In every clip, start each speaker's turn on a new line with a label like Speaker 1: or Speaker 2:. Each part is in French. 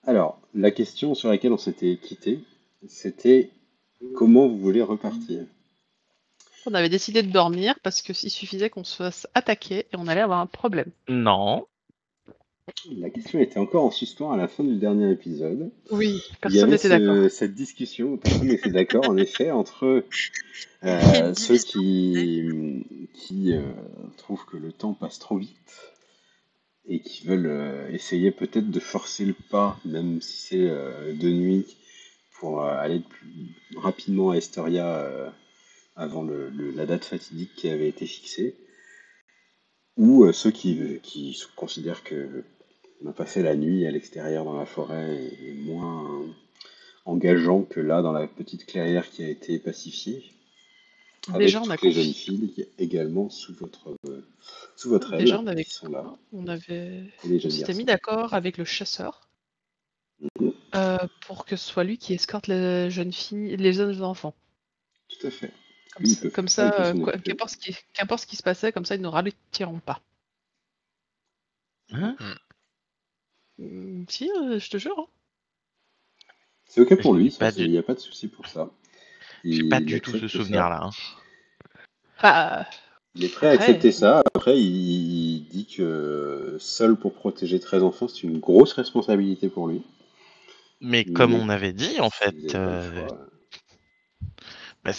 Speaker 1: Alors, la question sur laquelle on s'était quitté, c'était comment vous voulez repartir?
Speaker 2: On avait décidé de dormir parce qu'il suffisait qu'on se fasse attaquer et on allait avoir un problème.
Speaker 3: Non.
Speaker 1: La question était encore en suspens à la fin du dernier épisode.
Speaker 2: Oui,
Speaker 1: Il y
Speaker 2: personne
Speaker 1: avait
Speaker 2: n'était d'accord.
Speaker 1: cette discussion où personne n'était d'accord, en effet, entre
Speaker 4: Il y a une
Speaker 1: ceux
Speaker 4: division.
Speaker 1: qui trouvent que le temps passe trop vite et qui veulent essayer peut-être de forcer le pas, même si c'est de nuit, pour aller plus rapidement à Estoria avant la date fatidique qui avait été fixée, ou ceux qui considèrent que passer la nuit à l'extérieur dans la forêt est moins engageant que là dans la petite clairière qui a été pacifiée, avec
Speaker 2: Déjà,
Speaker 1: toutes les jeunes filles qui également sous votre aile
Speaker 2: Déjà, on avait,
Speaker 1: qui sont là,
Speaker 2: on avait,
Speaker 1: et les
Speaker 2: on
Speaker 1: jeunes
Speaker 2: s'était mis
Speaker 1: garçons.
Speaker 2: d'accord avec le chasseur
Speaker 1: Mhm,
Speaker 2: pour que ce soit lui qui escorte les jeunes filles, les jeunes enfants.
Speaker 1: tout à fait.
Speaker 2: Comme
Speaker 1: Lui, il
Speaker 2: ça,
Speaker 1: peut
Speaker 2: comme
Speaker 1: faire ça, il peut
Speaker 2: ça,
Speaker 1: s'en occuper.
Speaker 2: qu'importe ce qui se passait, comme ça, ils ne ralentiront pas.
Speaker 3: Hein
Speaker 2: Si, je te jure. Hein.
Speaker 1: C'est ok pour
Speaker 3: J'ai
Speaker 1: lui,
Speaker 3: pas
Speaker 1: il n'y a pas de souci pour ça.
Speaker 3: J'ai pas
Speaker 1: Il
Speaker 3: du tout ce
Speaker 1: accepte ça.
Speaker 3: souvenir-là. Hein.
Speaker 2: Bah,
Speaker 1: Il est prêt à
Speaker 2: après,
Speaker 1: accepter ça. Après, il dit que seul pour protéger 13 enfants, c'est une grosse responsabilité pour lui.
Speaker 3: Mais comme
Speaker 1: Mais
Speaker 3: on avait dit, en fait,
Speaker 1: s'il n'avait pas le choix.
Speaker 3: bah,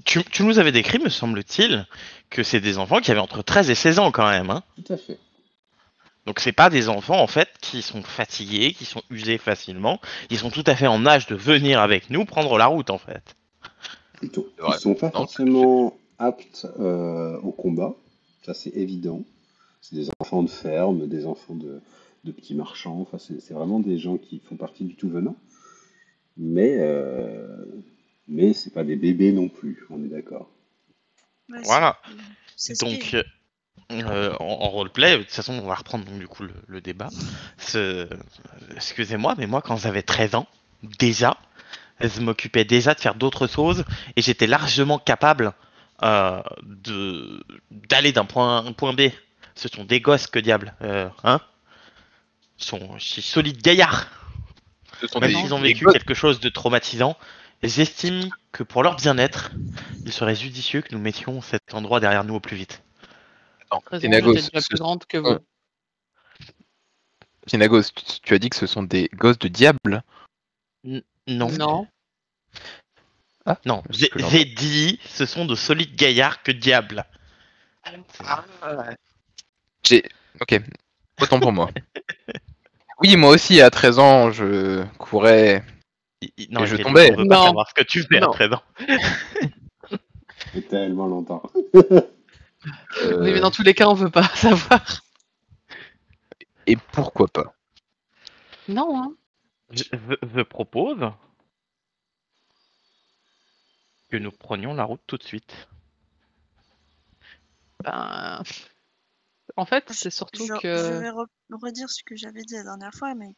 Speaker 3: tu nous avais décrit, me semble-t-il, que c'est des enfants qui avaient entre 13 et 16 ans quand même. Hein.
Speaker 1: Tout à fait.
Speaker 3: Donc c'est pas des enfants en fait qui sont fatigués, qui sont usés facilement. Ils sont tout à fait en âge de venir avec nous prendre la route en fait.
Speaker 1: Plutôt.
Speaker 5: C'est
Speaker 1: Ils
Speaker 5: vrai.
Speaker 1: sont pas
Speaker 5: Non,
Speaker 1: forcément aptes au combat. Ça, c'est évident. C'est des enfants de ferme, des enfants de petits marchands. Enfin, c'est vraiment des gens qui font partie du tout venant. Mais c'est pas des bébés non plus. On est d'accord.
Speaker 4: Ouais,
Speaker 3: Voilà.
Speaker 4: c'est
Speaker 3: Donc en roleplay, de toute façon on va reprendre donc, du coup le débat. Excusez-moi, mais moi quand j'avais 13 ans, déjà, je m'occupais déjà de faire d'autres choses et j'étais largement capable d'aller d'un point A à un point B. Ce sont des gosses que diable, hein? Je suis solide gaillard.
Speaker 5: ce sont
Speaker 3: Même
Speaker 5: des,
Speaker 3: s'ils ont
Speaker 5: des
Speaker 3: vécu
Speaker 5: gosses.
Speaker 3: quelque chose de traumatisant, j'estime que pour leur bien-être, il serait judicieux que nous mettions cet endroit derrière nous au plus vite.
Speaker 5: Attends,
Speaker 2: raison,
Speaker 5: Thénagos,
Speaker 2: j'étais déjà plus grande que vous.
Speaker 5: Thénagos, tu as dit que ce sont des gosses de diable?
Speaker 3: Non.
Speaker 2: Non.
Speaker 5: Ah,
Speaker 3: Non,
Speaker 5: c'est ce que j'entends.
Speaker 3: j'ai dit, ce sont de solides gaillards que diable.
Speaker 5: Ok, autant pour moi. Oui, moi aussi, à 13 ans, je courais
Speaker 3: Non,
Speaker 5: et je
Speaker 3: Kelly,
Speaker 5: tombais.
Speaker 3: on veut pas
Speaker 2: Non.
Speaker 3: savoir ce que tu fais à
Speaker 2: Non.
Speaker 3: 13 ans.
Speaker 1: Ça fait tellement longtemps.
Speaker 2: Oui, mais dans tous les cas, on veut pas savoir.
Speaker 5: Et pourquoi pas?
Speaker 2: Non, hein.
Speaker 3: Je propose que nous prenions la route tout de suite.
Speaker 2: Ben, en fait, c'est surtout
Speaker 4: Je
Speaker 2: que
Speaker 4: vais redire ce que j'avais dit la dernière fois, mais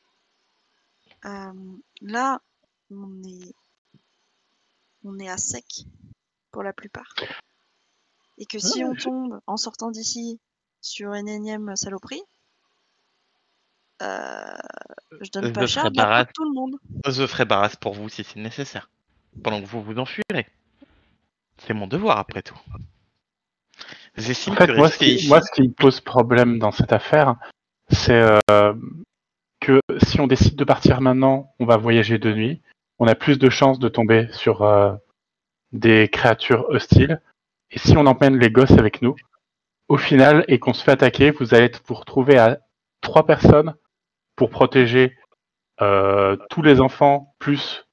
Speaker 4: là, on est à sec pour la plupart. Et que si on tombe en sortant d'ici sur une énième saloperie, je donne pas cher de la peau de tout le monde.
Speaker 3: Je ferai barasse pour vous si c'est nécessaire. Pendant que vous vous enfuirez. C'est mon devoir après tout. J'estime
Speaker 6: En fait,
Speaker 3: que
Speaker 6: moi,
Speaker 3: rester ici.
Speaker 6: ce qui me pose problème dans cette affaire, c'est que si on décide de partir maintenant, on va voyager de nuit. On a plus de chances de tomber sur des créatures hostiles. Et si on emmène les gosses avec nous, au final, et qu'on se fait attaquer, vous allez vous retrouver à 3 personnes pour protéger tous les enfants, plus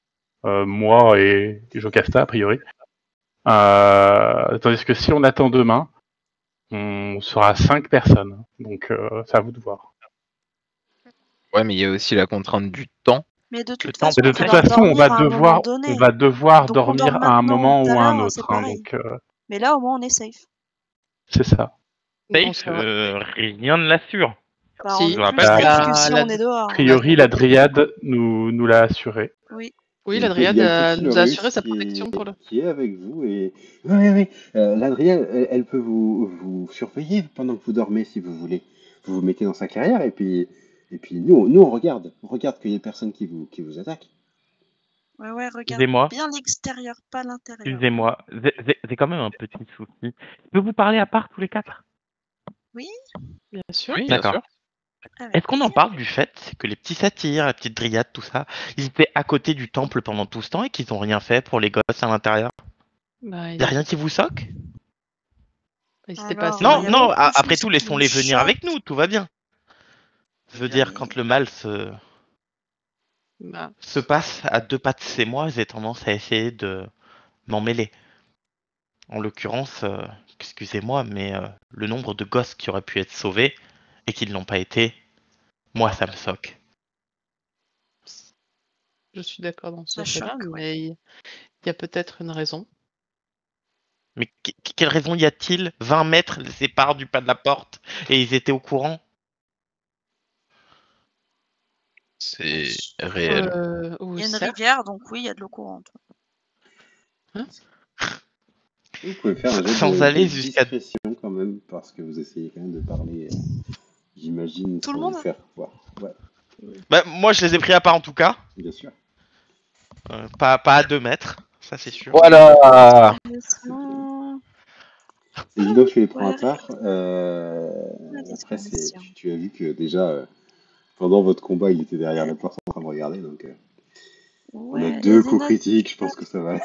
Speaker 6: moi et Jocasta, a priori. Tandis que si on attend demain, on sera 5 personnes. Donc, c'est à vous de voir.
Speaker 5: Ouais, mais il y a aussi la contrainte du temps.
Speaker 4: Mais de toute
Speaker 3: temps,
Speaker 4: façon,
Speaker 6: De
Speaker 4: on
Speaker 6: toute
Speaker 4: va
Speaker 6: façon, on
Speaker 4: dormir à un moment donné.
Speaker 6: va devoir
Speaker 4: Donc, on dort
Speaker 6: dormir à un
Speaker 4: maintenant,
Speaker 6: moment
Speaker 4: tout à
Speaker 6: ou à un
Speaker 4: l'heure, c'est
Speaker 6: autre. Hein,
Speaker 4: pareil.
Speaker 6: donc,
Speaker 4: Mais là, au moins, on est safe.
Speaker 6: c'est ça.
Speaker 3: Safe, rien ne l'assure.
Speaker 4: Bah,
Speaker 2: Si.
Speaker 4: on
Speaker 3: Je
Speaker 4: est plus
Speaker 3: rappelle
Speaker 4: safe
Speaker 2: que
Speaker 4: que si
Speaker 2: la-
Speaker 4: on est dehors.
Speaker 6: A priori, la dryade nous l'a assuré.
Speaker 4: Oui.
Speaker 2: oui,
Speaker 1: Il
Speaker 2: la
Speaker 1: y a
Speaker 2: Dryade
Speaker 1: le petit
Speaker 2: nous a
Speaker 1: Laurius
Speaker 2: assuré sa protection pour le.
Speaker 1: qui est avec vous et oui, l'Adrienne, elle peut vous surveiller pendant que vous dormez si vous voulez. Vous vous mettez dans sa carrière et Et puis nous on regarde. On regarde qu'il y ait personne qui vous attaque.
Speaker 4: Ouais, regarde
Speaker 3: Excusez-moi.
Speaker 4: bien l'extérieur, pas l'intérieur.
Speaker 3: Excusez-moi, j'ai quand même un petit souci. Je peux vous parler à part tous les 4?
Speaker 2: Bien sûr.
Speaker 5: Oui, bien
Speaker 3: D'accord.
Speaker 5: sûr.
Speaker 4: Avec
Speaker 3: Est-ce qu'on en
Speaker 4: plaisir.
Speaker 3: parle du fait que les petits satyres, les petites dryades, tout ça, ils étaient à côté du temple pendant tout ce temps et qu'ils n'ont rien fait pour les gosses à l'intérieur?
Speaker 2: Bah,
Speaker 3: Y a rien qui vous soque?
Speaker 2: ils étaient pas
Speaker 4: Alors,
Speaker 2: assez
Speaker 4: il y
Speaker 3: Non,
Speaker 4: a
Speaker 3: non,
Speaker 2: nombreux.
Speaker 4: beaucoup de
Speaker 3: après
Speaker 4: choses
Speaker 3: tout,
Speaker 4: qui
Speaker 3: laissons-les
Speaker 4: me
Speaker 3: venir avec
Speaker 4: choquent.
Speaker 3: nous, tout va bien. Je veux dire, quand le mal
Speaker 2: Bah,
Speaker 3: se passe à 2 pas de chez moi, j'ai tendance à essayer de m'en mêler. En l'occurrence, excusez-moi, mais le nombre de gosses qui auraient pu être sauvés et qui ne l'ont pas été, moi, ça me soque.
Speaker 2: je suis d'accord dans ce
Speaker 4: Ça
Speaker 2: fait-là,
Speaker 4: choque, ouais.
Speaker 2: mais il y a peut-être une raison.
Speaker 3: Mais quelle raison y a-t-il? 20 mètres les séparent du pas de la porte et ils étaient au courant?
Speaker 5: C'est
Speaker 4: Il
Speaker 5: réel.
Speaker 2: Oui,
Speaker 4: y a une
Speaker 2: certes.
Speaker 4: rivière, donc oui, il y a de l'eau courante.
Speaker 1: Vous pouvez faire un jet
Speaker 3: Sans
Speaker 1: de
Speaker 3: aller jusqu'à...
Speaker 1: discrétion quand même, parce que vous essayez quand même de parler, j'imagine,
Speaker 4: Tout le
Speaker 1: sans vous
Speaker 4: monde?
Speaker 1: faire voir. Ouais,
Speaker 3: Bah, moi, je les ai pris à part en tout cas.
Speaker 1: bien sûr.
Speaker 3: Pas à 2 mètres, ça c'est sûr.
Speaker 5: Voilà.
Speaker 4: Discrétion.
Speaker 1: C'est évident que tu les prends à
Speaker 4: Ouais,
Speaker 1: part.
Speaker 4: la
Speaker 1: Après,
Speaker 4: discrétion.
Speaker 1: tu as vu que déjà, pendant votre combat, il était derrière la porte en train de regarder. Donc, on a
Speaker 4: Ouais,
Speaker 1: 2
Speaker 4: des
Speaker 1: coups
Speaker 4: notes.
Speaker 1: critiques. Je pense que ça va,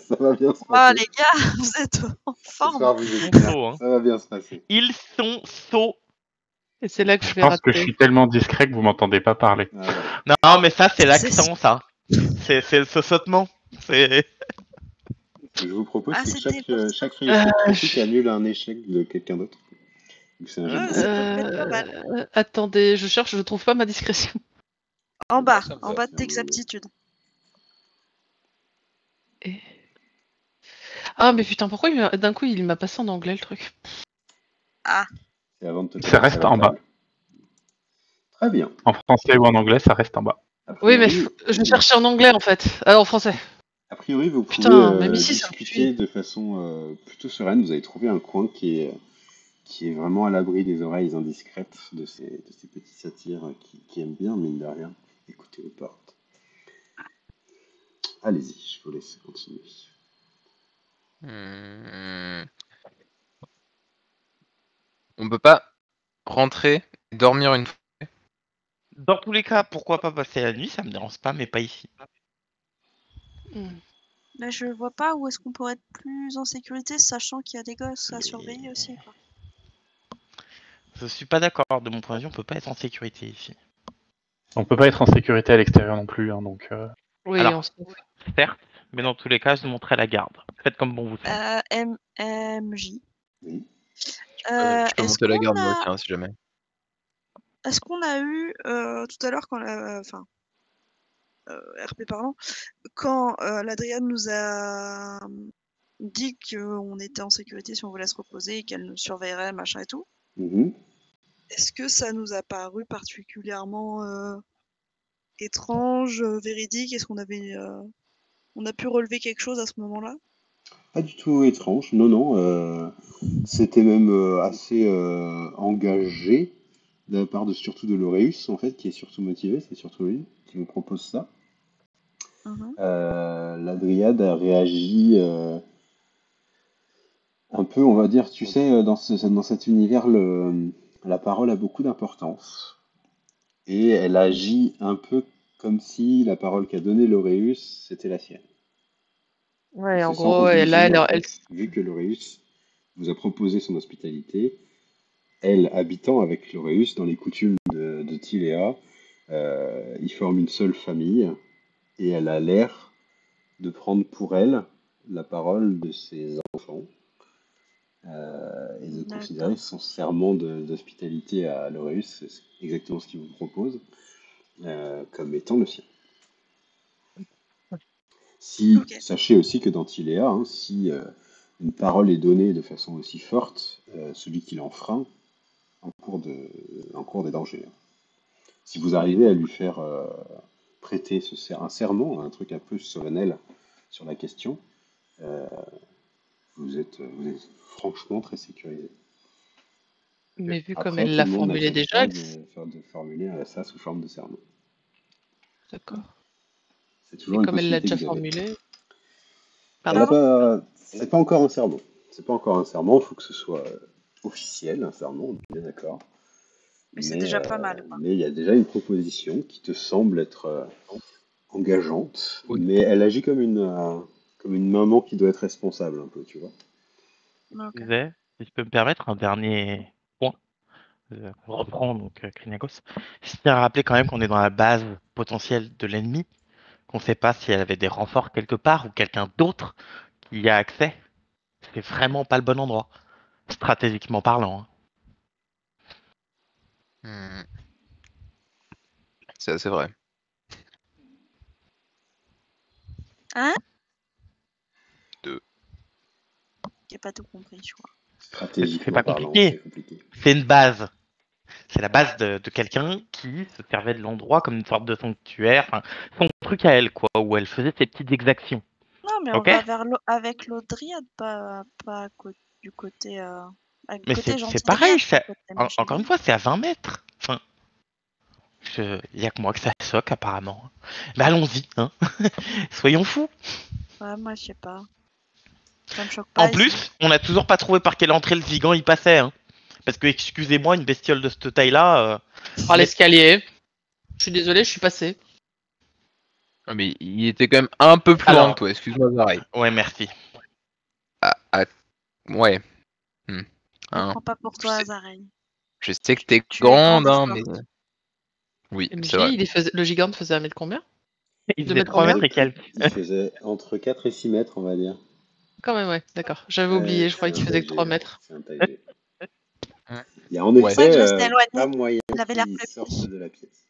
Speaker 1: ça va bien se
Speaker 4: Ah,
Speaker 1: passer.
Speaker 4: les gars, vous êtes en
Speaker 1: Ce
Speaker 4: forme.
Speaker 1: soir, vous êtes
Speaker 3: Ils
Speaker 1: bien.
Speaker 3: sont, hein.
Speaker 1: Ça va bien se passer.
Speaker 3: Ils sont sots.
Speaker 2: Et c'est là que je
Speaker 6: Je
Speaker 2: vais
Speaker 6: pense que je
Speaker 2: rater.
Speaker 6: suis tellement discret que vous m'entendez pas parler.
Speaker 1: Ah, voilà.
Speaker 3: Non, mais ça, c'est
Speaker 4: C'est
Speaker 3: l'accent, ça. C'est le sautement. C'est...
Speaker 1: Ce que je vous propose,
Speaker 4: Ah,
Speaker 1: c'est que
Speaker 4: c'était
Speaker 1: chaque réussite critique
Speaker 2: je-
Speaker 1: annule un échec de quelqu'un d'autre. Donc, c'est un jet de
Speaker 4: Ouais, ça
Speaker 1: dés.
Speaker 4: peut être pas mal.
Speaker 2: Attendez, je cherche, je trouve pas ma discrétion.
Speaker 4: En bas,
Speaker 5: ça me
Speaker 4: en
Speaker 5: va.
Speaker 4: bas de tes aptitudes.
Speaker 2: Et- Ah, mais putain, pourquoi d'un coup il m'a passé en anglais le truc?
Speaker 4: Ah,
Speaker 1: C'est avant de te
Speaker 6: Ça
Speaker 1: connecter à
Speaker 6: reste
Speaker 1: la
Speaker 6: en bas.
Speaker 1: table. Très bien.
Speaker 6: En français ou en anglais, ça reste en bas.
Speaker 1: A
Speaker 2: Oui, mais
Speaker 1: priori,
Speaker 2: je cherchais en anglais en fait. Alors en français.
Speaker 1: a priori, vous pouvez
Speaker 2: Putain, même ici ça me
Speaker 1: discuter
Speaker 2: suit.
Speaker 1: de façon plutôt sereine. Vous avez trouvé un coin qui est vraiment à l'abri des oreilles indiscrètes de ces petits satyres qui aiment bien, mine de rien, écouter aux portes. Allez-y, je vous laisse continuer.
Speaker 5: Hmm. On peut pas rentrer et dormir une fois.
Speaker 3: Dans tous les cas, pourquoi pas passer la nuit? Ça me dérange pas, mais pas ici.
Speaker 4: là je vois pas où est-ce qu'on pourrait être plus en sécurité, sachant qu'il y a des gosses à
Speaker 1: Mais-
Speaker 4: surveiller aussi, quoi.
Speaker 3: Je suis pas d'accord. De mon point de vue, on peut pas être en sécurité ici.
Speaker 6: On peut pas être en sécurité à l'extérieur non plus, hein, donc
Speaker 2: Oui,
Speaker 3: Alors,
Speaker 2: on se...
Speaker 3: certes, mais dans tous les cas, je montrerai la garde. Faites comme bon vous semble.
Speaker 4: MJ.
Speaker 1: Oui.
Speaker 5: Je peux
Speaker 4: Est-ce
Speaker 5: monter la
Speaker 4: qu'on
Speaker 5: garde moi
Speaker 4: a,
Speaker 5: aussi, hein, si jamais.
Speaker 4: est-ce qu'on a eu tout à l'heure quand enfin RP parlant, quand l'Adriane nous a dit qu'on était en sécurité si on voulait se reposer et qu'elle nous surveillerait, machin et tout,
Speaker 1: Mhm.
Speaker 4: est-ce que ça nous a paru particulièrement étrange, véridique? Est-ce qu'on avait, on a pu relever quelque chose à ce moment-là?
Speaker 1: Pas du tout étrange, non, non. C'était même assez engagé de la part surtout de Laureus, en fait, qui est surtout motivé. C'est surtout lui qui vous propose ça.
Speaker 4: Mhm.
Speaker 1: La Dryade a réagi un peu, on va dire, tu sais, dans cet univers, la parole a beaucoup d'importance. Et elle agit un peu comme si la parole qu'a donnée Laureus, c'était la sienne. Elle
Speaker 2: Ouais,
Speaker 1: se
Speaker 2: en
Speaker 1: sent
Speaker 2: gros, là,
Speaker 1: obligée, en
Speaker 2: elle...
Speaker 1: fait, vu que Laureus vous a proposé son hospitalité, elle, habitant avec Laureus dans les coutumes de Tilea, ils forment une seule famille, et elle a l'air de prendre pour elle la parole de ses enfants, et de considérer
Speaker 4: D'accord.
Speaker 1: son serment d'hospitalité à Laureus, c'est exactement ce qu'il vous propose, comme étant le sien. Si,
Speaker 4: Ok.
Speaker 1: sachez aussi que dans Tilea, hein, si une parole est donnée de façon aussi forte, celui qui l'enfreint encourt des dangers. Si vous arrivez à lui faire prêter un serment, un truc un peu solennel sur la question, euh, vous êtes franchement très sécurisé.
Speaker 2: Mais vu comme
Speaker 1: Après,
Speaker 2: elle
Speaker 1: tout
Speaker 2: l'a
Speaker 1: le monde n'a
Speaker 2: formulé
Speaker 1: pas le
Speaker 2: déjà,
Speaker 1: droit de formuler ça sous forme de serment.
Speaker 2: d'accord.
Speaker 1: C'est
Speaker 2: Et
Speaker 1: toujours une
Speaker 2: comme elle l'a
Speaker 1: possibilité
Speaker 2: déjà
Speaker 1: que vous avez.
Speaker 2: formulé,
Speaker 1: Elle a
Speaker 2: pardon?
Speaker 1: pas. C'est pas encore un serment. C'est pas encore un serment. Il faut que ce soit officiel, un serment. On est bien d'accord.
Speaker 4: Mais c'est déjà pas mal, quoi.
Speaker 1: Mais il y a déjà une proposition qui te semble être engageante,
Speaker 5: Oui.
Speaker 1: mais elle agit comme une maman qui doit être responsable un peu, tu vois.
Speaker 4: Ok.
Speaker 3: Je disais, si je peux me permettre, un dernier point. On reprend donc Krynagos. Je tiens à rappeler quand même qu'on est dans la base potentielle de l'ennemi, qu'on ne sait pas si elle avait des renforts quelque part ou quelqu'un d'autre qui y a accès. C'est vraiment pas le bon endroit, stratégiquement parlant.
Speaker 5: Hmm. C'est assez vrai.
Speaker 4: Hein?
Speaker 5: Deux.
Speaker 4: J'ai pas tout compris, je crois.
Speaker 3: C'est
Speaker 1: Stratégiquement
Speaker 3: pas
Speaker 1: parlant,
Speaker 3: compliqué.
Speaker 1: c'est compliqué.
Speaker 3: C'est une base. C'est la base de quelqu'un qui se servait de l'endroit comme une sorte de sanctuaire. Enfin, son truc à elle, quoi, où elle faisait ses petites exactions.
Speaker 4: Non, mais on
Speaker 3: Ok?
Speaker 4: va vers avec l'autre dryade, pas du côté, avec le
Speaker 3: Mais
Speaker 4: côté
Speaker 3: c'est
Speaker 4: gentil
Speaker 3: pareil.
Speaker 4: dryade, pas le côté méchant
Speaker 3: Encore une
Speaker 4: dryade.
Speaker 3: fois, c'est à 20 mètres. Enfin, il y a que moi que ça choque, apparemment. Mais allons-y, hein. Soyons fous.
Speaker 4: Ouais, moi, je sais pas. Ça me choque
Speaker 3: En
Speaker 4: pas ici.
Speaker 3: plus, on n'a toujours pas trouvé par quelle entrée le Zigan y passait. Hein. Parce que, excusez-moi, une bestiole de cette taille-là.
Speaker 2: Par l'escalier. Je suis désolée, je suis passée.
Speaker 5: Ah, mais il était quand même un peu plus loin
Speaker 3: Alors,
Speaker 5: que toi, excuse-moi, Zarai.
Speaker 3: ouais, merci.
Speaker 5: Ouais.
Speaker 4: Ne
Speaker 5: Hein.
Speaker 4: prends pas pour
Speaker 5: Je
Speaker 4: toi,
Speaker 5: sais,
Speaker 4: Azarel.
Speaker 5: je sais que t'es
Speaker 4: Tu es
Speaker 5: grande,
Speaker 4: grande et
Speaker 5: hein, mais.
Speaker 4: forte.
Speaker 5: Oui,
Speaker 2: MJ,
Speaker 5: c'est vrai.
Speaker 2: le gigante faisait 1 mètre combien?
Speaker 3: Il
Speaker 2: 2
Speaker 3: faisait
Speaker 2: mètres
Speaker 3: 3
Speaker 2: combien?
Speaker 3: mètres et quelques.
Speaker 1: Il faisait entre 4 et 6 mètres, on va dire.
Speaker 2: Quand même, ouais, d'accord. J'avais oublié, je
Speaker 1: C'est
Speaker 2: croyais
Speaker 1: un
Speaker 2: qu'il faisait que
Speaker 1: taille
Speaker 2: 3
Speaker 1: G,
Speaker 2: mètres.
Speaker 1: c'est un taille G.
Speaker 5: Hein.
Speaker 1: Il y a en
Speaker 5: Ouais.
Speaker 4: C'est vrai
Speaker 1: effet
Speaker 4: que je restais
Speaker 1: pas
Speaker 4: éloignée.
Speaker 1: moyen
Speaker 4: Il avait l'air
Speaker 1: qu'il
Speaker 4: plus
Speaker 1: sorte
Speaker 4: petit.
Speaker 1: de la pièce.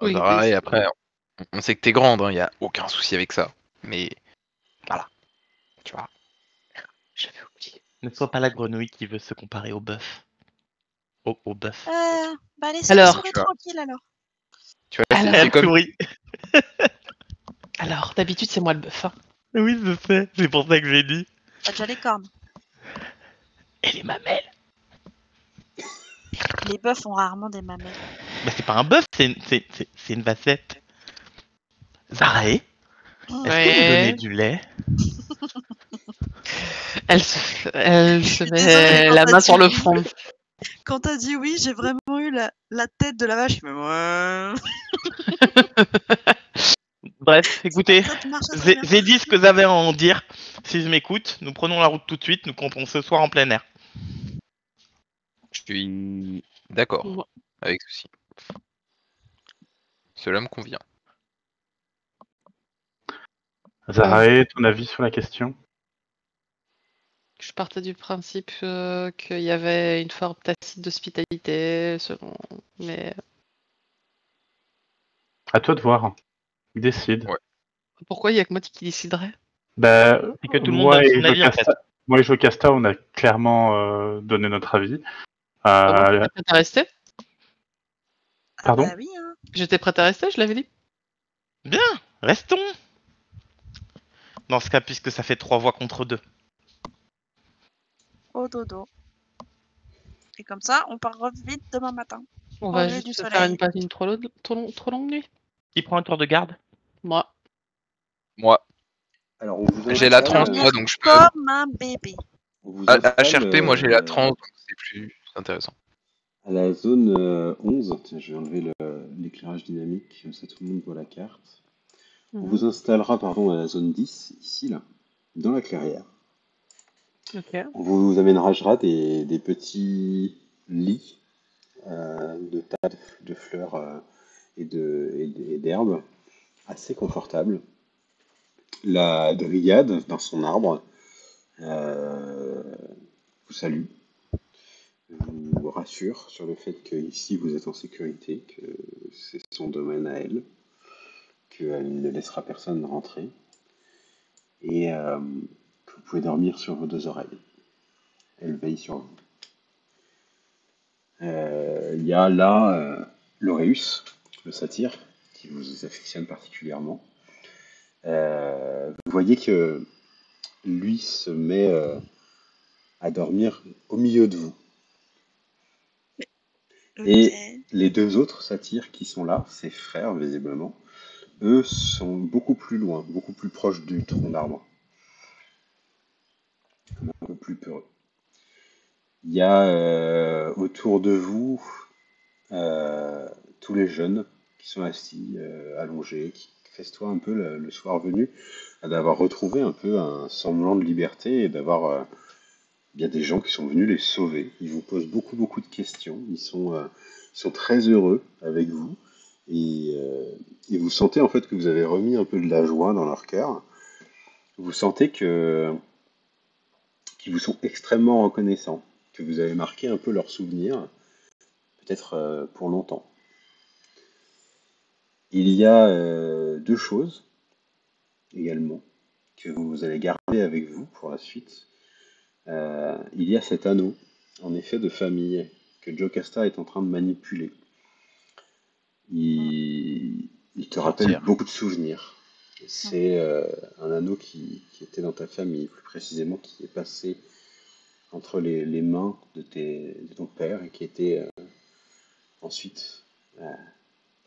Speaker 2: Oui,
Speaker 5: Zarai,
Speaker 2: oui.
Speaker 5: après, on sait que t'es grande, il y a aucun souci avec ça. Mais voilà, tu vois.
Speaker 2: J'avais oublié.
Speaker 3: Ne sois pas la grenouille qui veut se comparer au bœuf. Au bœuf.
Speaker 4: Bah laissez les
Speaker 2: Alors,
Speaker 4: souris
Speaker 5: Tu vois.
Speaker 4: tranquilles alors.
Speaker 5: Tu vois,
Speaker 2: Alors.
Speaker 5: c'est
Speaker 3: Elle
Speaker 5: comme.
Speaker 3: sourit.
Speaker 2: Alors, d'habitude, c'est moi le bœuf. Hein.
Speaker 3: Oui, je sais. C'est pour ça que j'ai dit.
Speaker 4: T'as déjà les cornes.
Speaker 3: Et les mamelles.
Speaker 4: Les bœufs ont rarement des mamelles.
Speaker 3: Bah, c'est pas un bœuf, c'est une vacette. Zarae, est-ce que vous donnez
Speaker 2: Ouais.
Speaker 3: du lait?
Speaker 2: Elle se
Speaker 4: Désolée,
Speaker 2: met
Speaker 4: quand
Speaker 2: la
Speaker 4: t'as
Speaker 2: main
Speaker 4: dit
Speaker 2: sur le
Speaker 4: oui.
Speaker 2: front.
Speaker 4: Quand t'as dit oui, j'ai vraiment eu la tête de la vache. Mais ouais.
Speaker 3: Bref, écoutez,
Speaker 4: Ça te marche très bien.
Speaker 3: j'ai dit ce que j'avais à en dire. Si je m'écoute, nous prenons la route tout de suite, nous comptons ce soir en plein air.
Speaker 5: Je suis d'accord
Speaker 2: Moi,
Speaker 5: avec ceci. Cela me convient.
Speaker 6: Zarae, ton avis sur la question?
Speaker 2: je partais du principe qu'il y avait une forme tacite d'hospitalité, selon. Mais
Speaker 6: À toi de voir. Décide.
Speaker 5: Ouais.
Speaker 2: pourquoi il y a que moi qui déciderait?
Speaker 6: Bah,
Speaker 3: C'est que tout le monde donne son avis, en fait.
Speaker 6: moi et Jocasta, on a clairement donné notre avis.
Speaker 2: Ah bon, j'étais prête à rester?
Speaker 4: Ah
Speaker 6: Pardon?
Speaker 4: bah oui, hein.
Speaker 2: J'étais prête à rester, je l'avais dit.
Speaker 3: Bien, restons. Dans ce cas, puisque ça fait 3 voix contre 2.
Speaker 4: Au dodo. Et comme ça, on part vite demain matin.
Speaker 2: On
Speaker 4: Au
Speaker 2: va
Speaker 4: lever
Speaker 2: juste
Speaker 4: du
Speaker 2: se faire
Speaker 4: soleil.
Speaker 2: une trop longue nuit.
Speaker 3: Qui prend un tour de garde?
Speaker 2: Moi.
Speaker 5: Moi,
Speaker 1: Alors, on vous
Speaker 5: j'ai la
Speaker 1: installe,
Speaker 5: transe, moi, donc je peux.
Speaker 4: Comme un bébé.
Speaker 1: on vous
Speaker 5: HRP, moi, j'ai la
Speaker 1: installe
Speaker 5: transe, donc c'est plus intéressant.
Speaker 1: à la zone 11. Tiens, je vais enlever l'éclairage dynamique, comme ça tout le monde voit la carte. On vous installera pardon, à la zone 10, ici, là, dans la clairière.
Speaker 2: Ok.
Speaker 1: On vous aménagera des petits lits de tas de fleurs et d'herbes assez confortables. La dryade, dans son arbre, vous salue, vous rassure sur le fait qu'ici vous êtes en sécurité, que c'est son domaine à elle, qu'elle ne laissera personne rentrer, et que vous pouvez dormir sur vos 2 oreilles. Elle veille sur vous. Il y a là Laureus, le satyre, qui vous affectionne particulièrement. Vous voyez que lui se met à dormir au milieu de vous.
Speaker 4: Ok.
Speaker 1: Et les deux autres satyres qui sont là, ses frères visiblement, eux sont beaucoup plus loin, beaucoup plus proches du tronc d'arbre, un peu plus peureux. Il y a autour de vous euh, tous les jeunes qui sont assis, allongés, qui festoient un peu le soir venu, d'avoir retrouvé un peu un semblant de liberté et d'avoir bien des gens qui sont venus les sauver. Ils vous posent beaucoup de questions. Ils sont très heureux avec vous et vous sentez en fait que vous avez remis un peu de la joie dans leur cœur. Vous sentez qu'ils vous sont extrêmement reconnaissants, que vous avez marqué un peu leurs souvenirs, peut-être pour longtemps. Il y a deux choses également que vous allez garder avec vous pour la suite. Il y a cet anneau, en effet, de famille que Jocasta est en train de manipuler. Il te rappelle
Speaker 3: Mentir.
Speaker 1: beaucoup de souvenirs. C'est un anneau qui était dans ta famille, plus précisément qui est passé entre les mains de ton père et qui était ensuite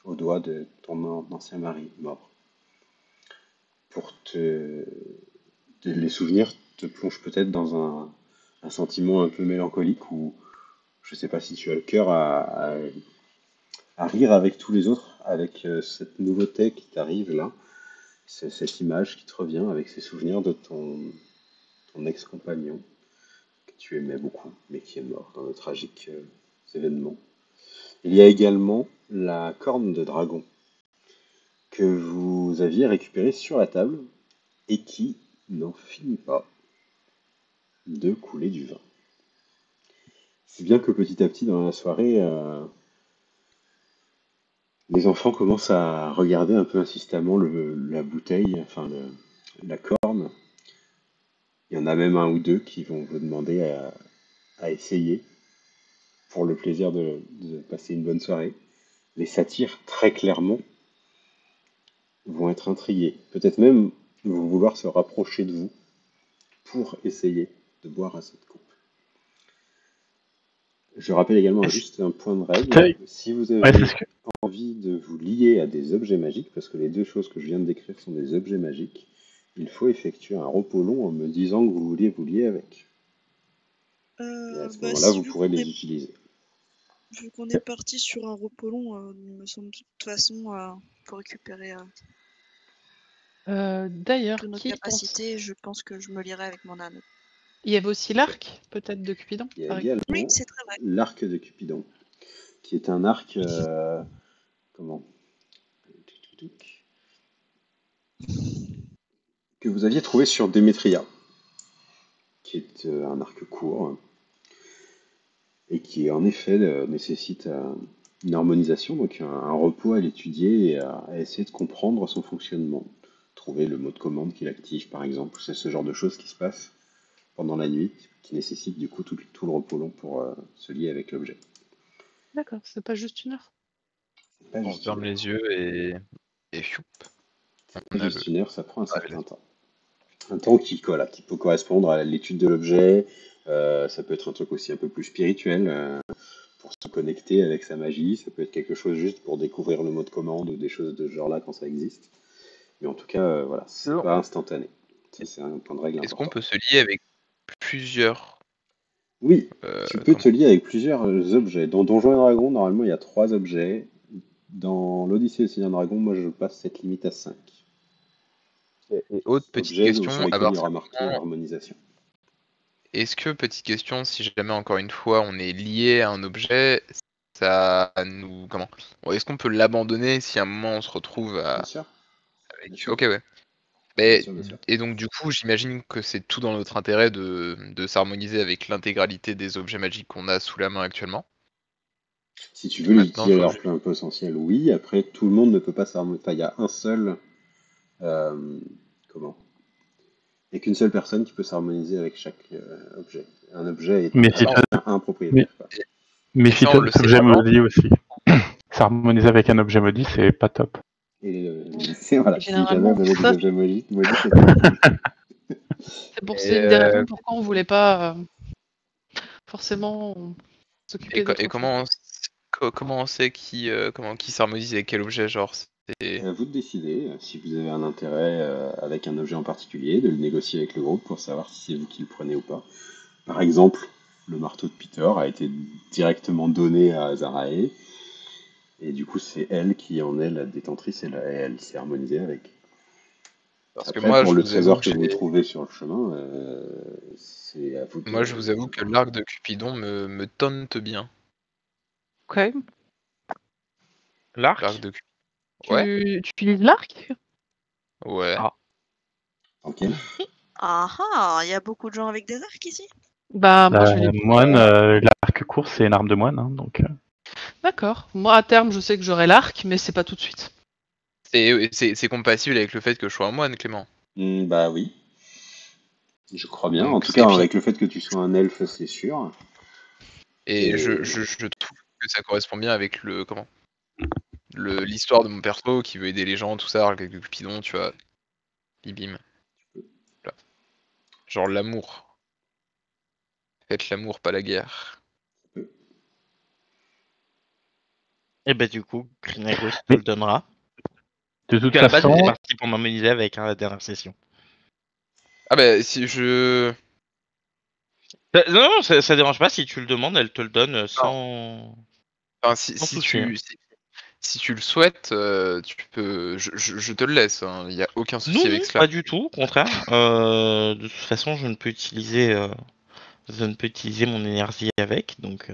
Speaker 1: au doigt de ton ancien mari mort. Les souvenirs te plongent peut-être dans un sentiment un peu mélancolique où je ne sais pas si tu as le cœur à rire avec tous les autres, avec cette nouveauté qui t'arrive là, cette image qui te revient avec ces souvenirs de ton ex-compagnon que tu aimais beaucoup, mais qui est mort dans de tragiques événements. Il y a également la corne de dragon que vous aviez récupérée sur la table et qui n'en finit pas de couler du vin. Si bien que petit à petit dans la soirée, les enfants commencent à regarder un peu insistamment la bouteille, enfin la corne. Il y en a même un ou deux qui vont vous demander à essayer pour le plaisir de passer une bonne soirée. Les satyres, très clairement, vont être intrigués. Peut-être même vont vouloir se rapprocher de vous pour essayer de boire à cette coupe. Je rappelle également
Speaker 6: Est-ce-
Speaker 1: juste un point de règle.
Speaker 6: Putain,
Speaker 1: Si vous
Speaker 6: Ouais,
Speaker 1: avez
Speaker 6: c'est ce que...
Speaker 1: envie de vous lier à des objets magiques, parce que les deux choses que je viens de décrire sont des objets magiques, il faut effectuer un repos long en me disant que vous vouliez vous lier avec. Et à ce moment-là, vous pourrez les utiliser.
Speaker 4: Vu qu'on est parti sur un repos long, il me semble de toute façon, pour récupérer
Speaker 2: D'ailleurs,
Speaker 4: notre
Speaker 2: qui pense...
Speaker 4: capacité, je pense que je me lirai avec mon âne.
Speaker 2: Il y avait aussi l'arc, peut-être, de Cupidon.
Speaker 1: Il y a
Speaker 2: par exemple.
Speaker 1: également
Speaker 4: Oui, c'est très vrai.
Speaker 1: l'arc de Cupidon, qui est un arc, comment, que vous aviez trouvé sur Démétria, qui est un arc court et qui en effet nécessite une harmonisation, donc un repos à l'étudier et à essayer de comprendre son fonctionnement. Trouver le mot de commande qui l'active par exemple, c'est ce genre de choses qui se passent pendant la nuit, qui nécessite du coup tout le repos long pour se lier avec l'objet.
Speaker 2: D'accord, c'est pas juste une heure.
Speaker 1: Pas
Speaker 5: On
Speaker 1: juste
Speaker 5: ferme
Speaker 1: une heure.
Speaker 5: les yeux et fioup.
Speaker 1: C'est
Speaker 5: On
Speaker 1: pas
Speaker 5: a
Speaker 1: juste une heure, ça prend un
Speaker 5: Ah,
Speaker 1: certain temps. Un temps qui peut correspondre à l'étude de l'objet, ça peut être un truc aussi un peu plus spirituel, pour se connecter avec sa magie, ça peut être quelque chose juste pour découvrir le mot de commande ou des choses de ce genre-là quand ça existe. Mais en tout cas, voilà, c'est
Speaker 5: Non.
Speaker 1: pas instantané. Ça, c'est un point de règle
Speaker 5: Est-ce qu'on
Speaker 1: important.
Speaker 5: peut se lier avec plusieurs
Speaker 1: Oui, tu peux
Speaker 5: comment-
Speaker 1: te lier avec plusieurs objets. Dans Donjons et Dragons, normalement, il y a 3 objets. Dans l'Odyssée du Seigneur Dragon, moi, je passe cette limite à 5
Speaker 5: Et autre petite
Speaker 1: objets
Speaker 5: question,
Speaker 1: sur lesquels
Speaker 5: alors
Speaker 1: il y aura marqué
Speaker 5: seulement,
Speaker 1: harmonisation.
Speaker 5: est-ce que, petite question, si jamais encore une fois on est lié à un objet, ça nous. Comment? Bon, est-ce qu'on peut l'abandonner si à un moment on se retrouve
Speaker 1: Bien sûr,
Speaker 5: avec.
Speaker 1: bien sûr,
Speaker 5: Ok, ouais.
Speaker 1: bien
Speaker 5: Mais,
Speaker 1: sûr, bien sûr.
Speaker 5: et donc du coup, j'imagine que c'est tout dans notre intérêt de s'harmoniser avec l'intégralité des objets magiques qu'on a sous la main actuellement.
Speaker 1: Si tu veux les
Speaker 5: Maintenant,
Speaker 1: utiliser à
Speaker 5: faut
Speaker 1: leur
Speaker 5: juste.
Speaker 1: plein potentiel, oui. Après, tout le monde ne peut pas s'harmoniser. Enfin, il y a un seul. euh, comment? Il n'y a qu'une seule personne qui peut s'harmoniser avec chaque objet. Un objet
Speaker 6: Méfie-toi
Speaker 1: appartient à un propriétaire. Quoi.
Speaker 6: méfie-toi
Speaker 5: on
Speaker 6: de
Speaker 5: le
Speaker 6: cet
Speaker 5: sait
Speaker 6: objet
Speaker 5: vraiment.
Speaker 6: maudit aussi. S'harmoniser avec un objet maudit, c'est pas top.
Speaker 1: Et voilà, si jamais
Speaker 2: Généralement,
Speaker 1: vous avez des
Speaker 2: ça,
Speaker 1: objets maudits, c'est pas cool.
Speaker 2: c'est pour
Speaker 5: Et,
Speaker 2: c'est une des raisons pourquoi on voulait pas forcément s'occuper d'autre
Speaker 5: Et
Speaker 2: chose.
Speaker 5: comment on sait qui s'harmonise avec quel objet, genre
Speaker 1: Et
Speaker 5: c'est...
Speaker 1: à vous de décider si vous avez un intérêt avec un objet en particulier, de le négocier avec le groupe pour savoir si c'est vous qui le prenez ou pas. Par exemple, le marteau de Peter a été directement donné à Azarae, et du coup c'est elle qui en est la détentrice et elle s'est harmonisée avec.
Speaker 5: Parce que
Speaker 1: Après,
Speaker 5: moi,
Speaker 1: pour
Speaker 5: je
Speaker 1: le
Speaker 5: vous avoue
Speaker 1: trésor
Speaker 5: que
Speaker 1: que vous trouvez sur le chemin, c'est à vous
Speaker 5: moi, je vous avoue
Speaker 1: de
Speaker 5: que
Speaker 1: voir.
Speaker 5: l'arc de Cupidon me tente bien.
Speaker 2: Ok.
Speaker 5: L'arc
Speaker 3: L'arc
Speaker 5: de Cupidon. Ouais,
Speaker 2: Tu utilises l'arc?
Speaker 5: ouais.
Speaker 3: Ah.
Speaker 1: Ok.
Speaker 4: Ah ah, il y a beaucoup de gens avec des arcs ici.
Speaker 2: Bah, moi, je vais les...
Speaker 6: Moine, l'arc court, c'est une arme de moine, hein, donc.
Speaker 2: D'accord. Moi, à terme, je sais que j'aurai l'arc, mais c'est pas tout de suite.
Speaker 5: C'est compatible avec le fait que je sois un moine, Clément.
Speaker 1: Bah oui, je crois bien. En
Speaker 5: Donc,
Speaker 1: tout cas,
Speaker 5: et puis,
Speaker 1: avec le fait que tu sois un elfe, c'est sûr.
Speaker 5: et
Speaker 1: Et
Speaker 5: je trouve que ça correspond bien avec l'histoire de mon perso qui veut aider les gens, tout ça, avec Cupidon, tu vois. Bim. Voilà. Genre l'amour. Faites l'amour, pas la guerre.
Speaker 3: Et bah du coup, Grinagos te
Speaker 6: Mais
Speaker 3: le donnera.
Speaker 6: de toute
Speaker 3: Puis à la base,
Speaker 6: façon,
Speaker 3: j'étais parti pour m'harmoniser avec la dernière session.
Speaker 5: Ah bah, si je...
Speaker 3: Non, ça dérange pas si tu le demandes, elle te le donne
Speaker 5: Non.
Speaker 3: sans,
Speaker 5: Enfin,
Speaker 3: sans souci. Hein.
Speaker 5: si tu le souhaites, tu peux... Je te le laisse, il n'y a aucun souci
Speaker 3: Non,
Speaker 5: avec cela.
Speaker 3: pas du tout, au contraire. De toute façon, je ne peux utiliser mon énergie avec, donc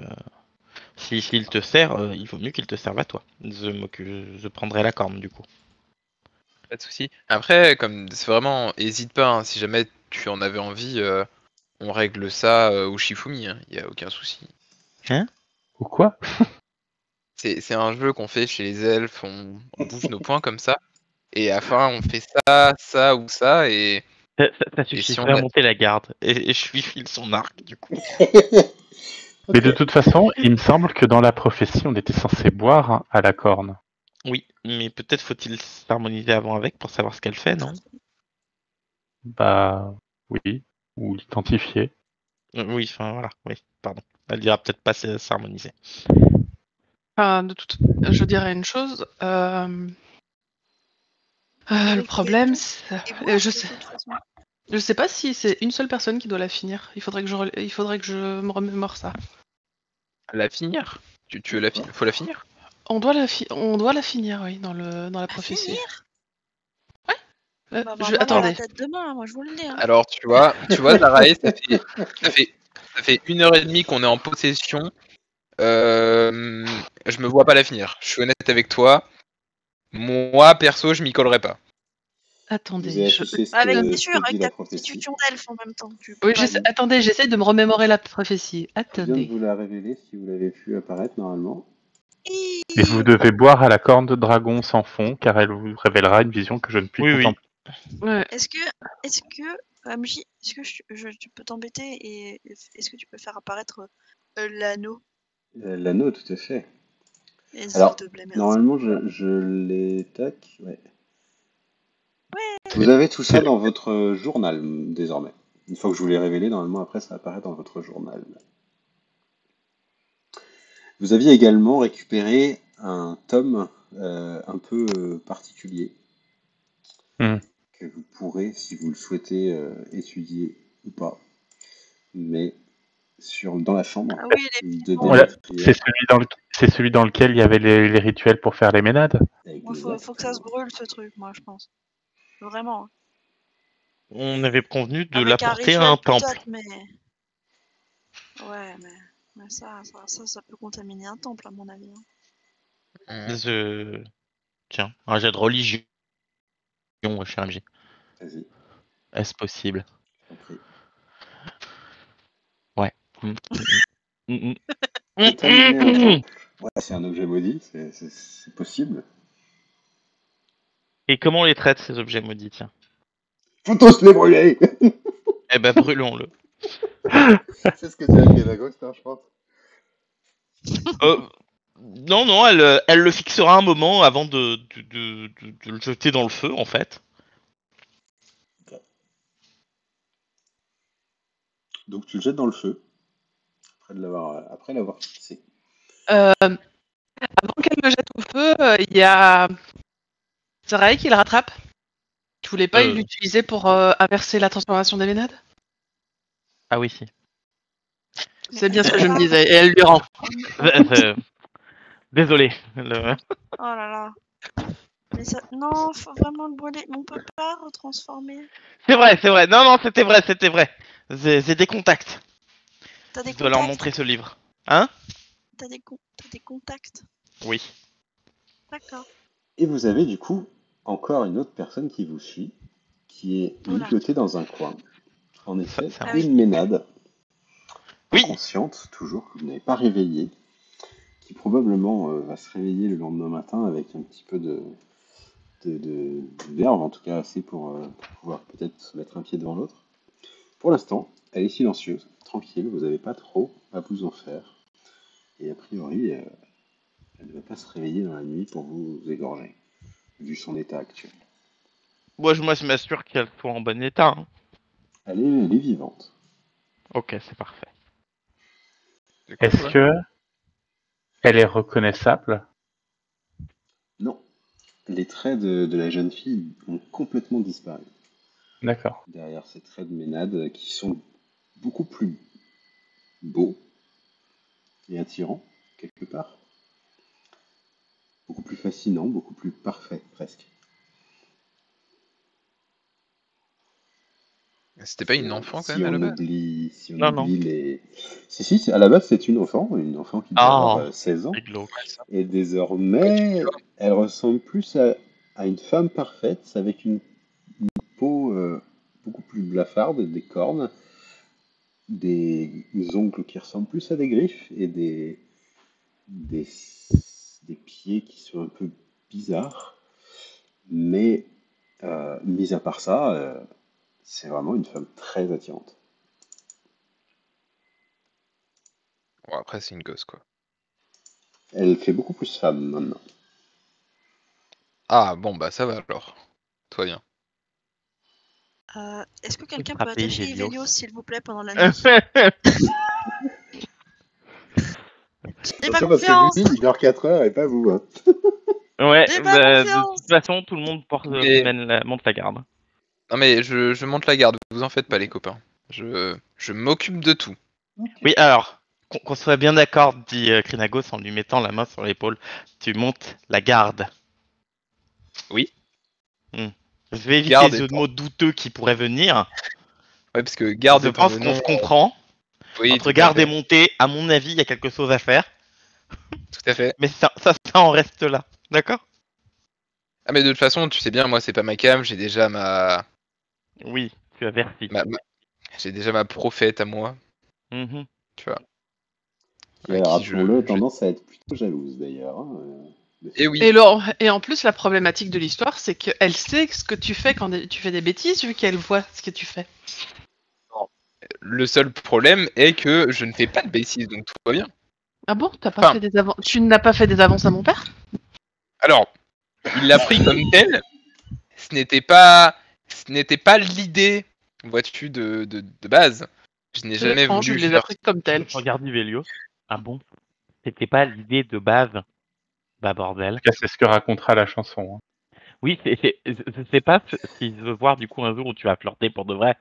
Speaker 3: s'il te sert, il vaut mieux qu'il te serve à toi. Je prendrai la corne du coup.
Speaker 5: Pas de souci. Après, comme c'est vraiment, hésite pas, hein, si jamais tu en avais envie, on règle ça au Shifumi, il y a aucun souci.
Speaker 3: Hein?
Speaker 6: ou quoi?
Speaker 5: C'est un jeu qu'on fait chez les elfes, on bouge nos points comme ça, et à la fin on fait ça, ça ou ça, et
Speaker 3: Ça
Speaker 5: si on
Speaker 3: suffirait à
Speaker 5: a...
Speaker 3: monter la garde, et je lui file son arc du coup.
Speaker 6: Mais
Speaker 1: Ok.
Speaker 6: de toute façon, il me semble que dans la prophétie, on était censé boire à la corne.
Speaker 3: Oui, mais peut-être faut-il s'harmoniser avant avec pour savoir ce qu'elle fait, non?
Speaker 6: Bah oui, ou l'identifier.
Speaker 3: Oui, enfin voilà, oui, pardon. Elle dira peut-être pas s'harmoniser.
Speaker 2: Enfin, je dirais une chose. Le problème,
Speaker 4: Et boire,
Speaker 2: je
Speaker 4: de
Speaker 2: sais,
Speaker 4: toute façon.
Speaker 2: je sais pas si c'est une seule personne qui doit la finir. Il faudrait que je me remémore ça.
Speaker 5: La finir. Tu veux la finir? Faut la finir?
Speaker 2: On doit la finir, oui, dans la
Speaker 4: À
Speaker 2: prophétie.
Speaker 4: finir?
Speaker 2: Euh,
Speaker 4: Bah, avoir mal à la
Speaker 2: attendez.
Speaker 4: tête demain, moi je vous le dis. Hein.
Speaker 5: Alors tu vois, Zarae, ça fait 1 heure et demie qu'on est en possession. Je me vois pas la finir. Je suis honnête avec toi. Moi, perso, je m'y collerai pas.
Speaker 1: Vous
Speaker 2: Attendez.
Speaker 1: avez affiché ce
Speaker 4: Avec,
Speaker 1: que,
Speaker 4: bien
Speaker 1: ce
Speaker 4: sûr,
Speaker 1: que dit
Speaker 4: avec
Speaker 1: la
Speaker 4: ta
Speaker 1: prophétie.
Speaker 4: constitution d'elfe en même temps. Tu peux
Speaker 2: Oui,
Speaker 4: pas...
Speaker 2: attendez, j'essaie de me remémorer la prophétie.
Speaker 1: Je viens de
Speaker 2: Attendez.
Speaker 1: vous la révéler si vous l'avez vu apparaître normalement.
Speaker 6: Et vous devez boire à la corne de dragon sans fond, car elle vous révélera une vision que je ne puis
Speaker 3: Oui, oui.
Speaker 6: contempler.
Speaker 2: Ouais.
Speaker 4: Est-ce que, MJ, est-ce que tu peux t'embêter et est-ce que tu peux faire apparaître l'anneau?
Speaker 1: L'anneau, tout à fait.
Speaker 4: Et s'il
Speaker 1: Alors,
Speaker 4: te plaît, merci.
Speaker 1: normalement, je l'ai... Tac, ouais.
Speaker 4: Ouais.
Speaker 1: Vous avez tout ça
Speaker 6: C'est-
Speaker 1: dans votre journal, désormais. Une fois que je vous l'ai révélé, normalement, après, ça apparaît dans votre journal. Vous aviez également récupéré un tome un peu particulier
Speaker 6: Hmm.
Speaker 1: que vous pourrez, si vous le souhaitez, étudier ou pas, mais dans la chambre
Speaker 4: Ah oui,
Speaker 1: de
Speaker 6: Voilà,
Speaker 1: Démétriel.
Speaker 6: c'est celui dans lequel il y avait les rituels pour faire les ménades.
Speaker 4: faut que ça se brûle ce truc, moi je pense. Vraiment.
Speaker 3: On avait convenu de
Speaker 4: Avec un
Speaker 3: l'apporter à
Speaker 4: rituel
Speaker 3: un temple.
Speaker 4: peut-être, mais... Ouais, mais ça peut contaminer un temple à mon avis. Hein.
Speaker 3: Tiens, un jet de religion, cher MJ.
Speaker 1: Vas-y,
Speaker 3: Est-ce possible?
Speaker 1: je t'en prie.
Speaker 3: Ouais. Mm.
Speaker 1: Contaminer un temple. Ouais, c'est un objet maudit, c'est possible.
Speaker 3: Et comment on les traite ces objets maudits, tiens?
Speaker 1: Faut tous les brûler.
Speaker 3: Eh ben brûlons-le.
Speaker 1: C'est ce que dit Agrivago, je pense.
Speaker 3: Non, elle le fixera un moment avant de le jeter dans le feu, en fait.
Speaker 1: Donc tu le jettes dans le feu. après l'avoir fixé.
Speaker 2: Avant qu'elle me jette au feu, il y a Zaraï qui le rattrape. Tu voulais pas l'utiliser pour inverser la transformation des ménades?
Speaker 3: Ah oui, si.
Speaker 2: C'est bien ce que je me disais, et elle lui rend.
Speaker 3: Désolé.
Speaker 4: Oh là là. Mais ça... Non, faut vraiment le brûler. Mais on peut pas retransformer.
Speaker 3: C'est vrai. Non, c'était vrai. J'ai des contacts.
Speaker 4: T'as des
Speaker 3: Je dois leur
Speaker 4: contacts.
Speaker 3: montrer ce livre. Hein?
Speaker 4: T'as des contacts.
Speaker 3: Oui.
Speaker 4: D'accord.
Speaker 1: Et vous avez du coup encore une autre personne qui vous suit, qui est
Speaker 4: Oula.
Speaker 1: ligotée dans un coin. En effet,
Speaker 3: Ça-
Speaker 4: Ah oui.
Speaker 1: une ménade,
Speaker 3: Oui.
Speaker 1: inconsciente toujours, que vous n'avez pas réveillée, qui probablement va se réveiller le lendemain matin avec un petit peu de verve, en tout cas assez pour pouvoir peut-être se mettre un pied devant l'autre. Pour l'instant, elle est silencieuse, tranquille, vous n'avez pas trop à vous en faire. Et a priori, elle ne va pas se réveiller dans la nuit pour vous égorger, vu son état actuel.
Speaker 3: Moi, je m'assure qu'elle soit en bon état. Hein.
Speaker 1: Elle est vivante.
Speaker 3: Ok, c'est parfait.
Speaker 5: C'est cool,
Speaker 6: Est-ce
Speaker 5: ouais.
Speaker 6: que elle est reconnaissable?
Speaker 1: Non, les traits de la jeune fille ont complètement disparu.
Speaker 6: D'accord.
Speaker 1: Derrière ces traits de ménade qui sont beaucoup plus beaux et attirants, quelque part. Beaucoup plus fascinants, beaucoup plus parfaits, presque.
Speaker 5: C'était pas une enfant quand même à la base?
Speaker 1: Si on
Speaker 3: Non.
Speaker 1: oublie les... Si, à la base c'est une enfant qui doit avoir 16 ans.
Speaker 3: C'est glauque.
Speaker 1: Et désormais, elle ressemble plus à une femme parfaite, avec une peau beaucoup plus blafarde, des cornes, des ongles qui ressemblent plus à des griffes et des, des pieds qui sont un peu bizarres. Mais mis à part ça, c'est vraiment une femme très attirante.
Speaker 5: Bon, après, c'est une gosse, quoi.
Speaker 1: Elle fait beaucoup plus femme maintenant.
Speaker 5: Ah, bon, bah ça va alors. Tout va bien.
Speaker 4: Est-ce que quelqu'un peut
Speaker 3: Frapper
Speaker 4: attacher
Speaker 3: Ivelios.
Speaker 4: Ivelios, s'il vous plaît, pendant la nuit? J'ai pas
Speaker 1: Attention parce
Speaker 4: confiance.
Speaker 1: que lui, il dort 4 heures et pas vous. Hein.
Speaker 3: Ouais,
Speaker 4: J'ai pas
Speaker 3: de
Speaker 4: confiance.
Speaker 3: toute façon, tout le monde monte la garde.
Speaker 5: Non mais je monte la garde, vous en faites pas les copains. Je m'occupe de tout.
Speaker 3: Oui, alors, qu'on soit bien d'accord, dit Krinagos en lui mettant la main sur l'épaule. Tu montes la garde.
Speaker 5: Oui.
Speaker 3: Je vais éviter
Speaker 5: Garde
Speaker 3: les jeux de
Speaker 5: étant-
Speaker 3: mots douteux qui pourraient venir.
Speaker 5: Ouais, parce que garde
Speaker 3: Je
Speaker 5: étant
Speaker 3: pense
Speaker 5: le
Speaker 3: qu'on
Speaker 5: nom...
Speaker 3: se comprend.
Speaker 5: Oui,
Speaker 3: Entre
Speaker 5: tout à
Speaker 3: garde et
Speaker 5: fait.
Speaker 3: montée, à mon avis, il y a quelque chose à faire.
Speaker 5: Tout à fait.
Speaker 3: Mais ça en reste là. D'accord?
Speaker 5: Ah mais de toute façon, tu sais bien, moi c'est pas ma cam, j'ai déjà ma...
Speaker 3: Oui, tu avertis.
Speaker 5: J'ai déjà ma prophète à moi,
Speaker 3: Mhm.
Speaker 5: tu vois.
Speaker 1: Qui,
Speaker 5: À qui
Speaker 1: rappelons-le,
Speaker 5: je-
Speaker 1: tendance à être plutôt jalouse d'ailleurs. Hein,
Speaker 5: Eh oui.
Speaker 2: Et en plus, la problématique de l'histoire, c'est qu'elle sait ce que tu fais quand tu fais des bêtises, vu qu'elle voit ce que tu fais.
Speaker 5: Le seul problème est que je ne fais pas de bêtises, donc tout va bien.
Speaker 2: Ah bon?
Speaker 5: Enfin.
Speaker 2: Tu n'as pas fait des avances à mon père?
Speaker 5: Alors, il l'a pris comme tel. Ce n'était pas l'idée, vois-tu, de base. Je n'ai
Speaker 2: C'est
Speaker 5: jamais
Speaker 2: étrange, je
Speaker 5: voulu
Speaker 2: les ai
Speaker 5: faire.
Speaker 2: pris comme tels.
Speaker 3: Regarde Ivelios. Ah bon? C'était pas l'idée de base? Bah bordel.
Speaker 6: En tout cas, c'est ce que racontera la chanson. Hein.
Speaker 3: Oui, je sais pas si je veux voir du coup un jour où tu vas flirter pour de vrai.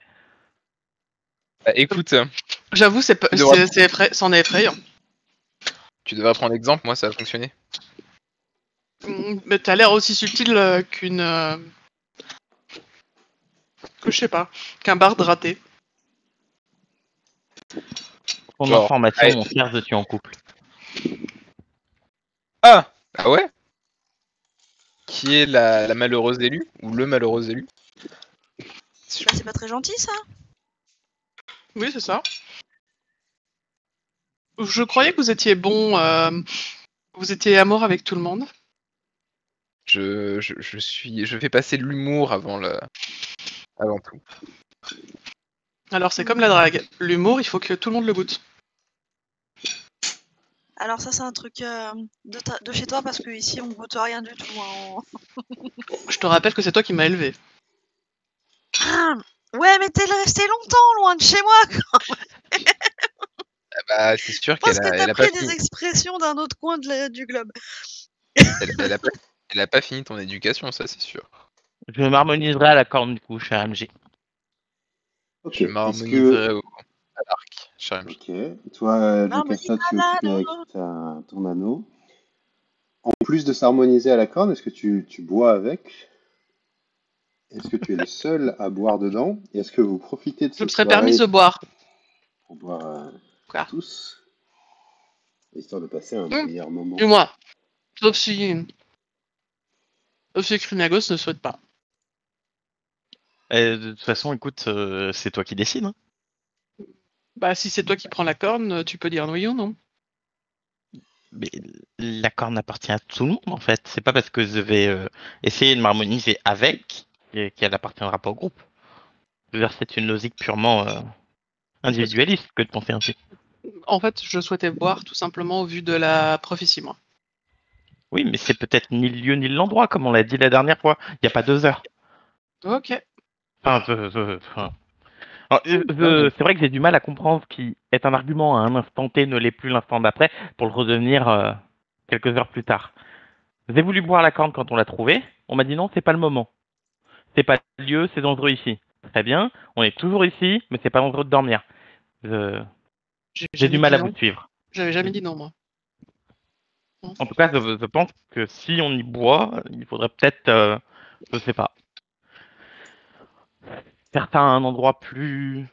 Speaker 5: Bah, écoute,
Speaker 2: J'avoue, c'en est effrayant.
Speaker 5: tu devrais prendre l'exemple, moi ça a fonctionné.
Speaker 2: Mais t'as l'air aussi subtil que je sais pas, qu'un barde raté.
Speaker 3: Pour
Speaker 5: Genre,
Speaker 3: information,
Speaker 5: ouais.
Speaker 3: mon frère, je suis en couple.
Speaker 5: Ah ouais. Qui est la malheureuse élue ou le malheureux élu?
Speaker 4: Bah, c'est pas très gentil, ça.
Speaker 2: Oui, c'est ça. Je croyais que vous étiez bon, vous étiez amour avec tout le monde.
Speaker 5: Je fais passer l'humour avant tout.
Speaker 2: Alors c'est comme la drague. L'humour, il faut que tout le monde le goûte.
Speaker 4: Alors ça, c'est un truc de chez toi, parce que ici, on goûte rien du tout. Hein.
Speaker 2: Je te rappelle que c'est toi qui m'as élevé.
Speaker 4: Ah, ouais, mais t'es resté longtemps loin de chez moi.
Speaker 5: Bah, c'est sûr
Speaker 4: Parce
Speaker 5: qu'elle
Speaker 4: que
Speaker 5: a,
Speaker 4: t'as
Speaker 5: elle a pas
Speaker 4: pris des
Speaker 5: fini.
Speaker 4: expressions d'un autre coin du globe.
Speaker 5: Elle a pas fini ton éducation, ça c'est sûr.
Speaker 3: Je m'harmoniserai à la corne du coup, cher MJ.
Speaker 1: Ok,
Speaker 5: Je
Speaker 1: est-ce que...
Speaker 5: m'harmoniserai à l'arc, cher MJ.
Speaker 1: Ok, toi,
Speaker 4: Harmonie
Speaker 1: Jocasta, tu es
Speaker 4: à
Speaker 1: occupé avec
Speaker 4: l'anneau.
Speaker 1: ton anneau. En plus de s'harmoniser à la corne, est-ce que tu bois avec? Est-ce que tu es le seul à boire dedans? Et est-ce que vous profitez de
Speaker 2: Je me
Speaker 1: cette
Speaker 2: serais permise
Speaker 1: soirée
Speaker 2: de boire.
Speaker 1: pour boire
Speaker 2: Quoi.
Speaker 1: tous, histoire de passer un
Speaker 2: Mm.
Speaker 1: meilleur moment?
Speaker 2: Du moins. Sauf si Krynagos ne souhaite pas.
Speaker 3: Et de toute façon, écoute, c'est toi qui décides. Hein.
Speaker 2: Bah, si c'est toi qui prends la corne, tu peux dire oui ou non.
Speaker 3: Mais la corne appartient à tout le monde en fait. C'est pas parce que je vais essayer de m'harmoniser avec qu'elle appartiendra pas au groupe. Je veux dire, c'est une logique purement individualiste que de penser ainsi.
Speaker 2: En fait, je souhaitais boire tout simplement au vu de la prophétie, moi.
Speaker 3: Oui, mais c'est peut-être ni le lieu ni l'endroit, comme on l'a dit la dernière fois. Il n'y a pas 2 heures.
Speaker 2: Ok.
Speaker 3: Enfin, Alors, c'est vrai que j'ai du mal à comprendre ce qui est un argument à un instant T ne l'est plus l'instant d'après pour le redevenir quelques heures plus tard. J'ai voulu boire la corne quand on l'a trouvée. On m'a dit non, c'est pas le moment. C'est pas le lieu, c'est dangereux ici. Très bien, on est toujours ici, mais c'est pas dangereux de dormir. J'ai
Speaker 2: jamais
Speaker 3: du mal
Speaker 2: dit
Speaker 3: à vous
Speaker 2: non.
Speaker 3: suivre.
Speaker 2: J'avais jamais dit non, moi. Non.
Speaker 3: En tout cas, je pense que si on y boit, il faudrait peut-être, je sais pas, faire ça à un endroit plus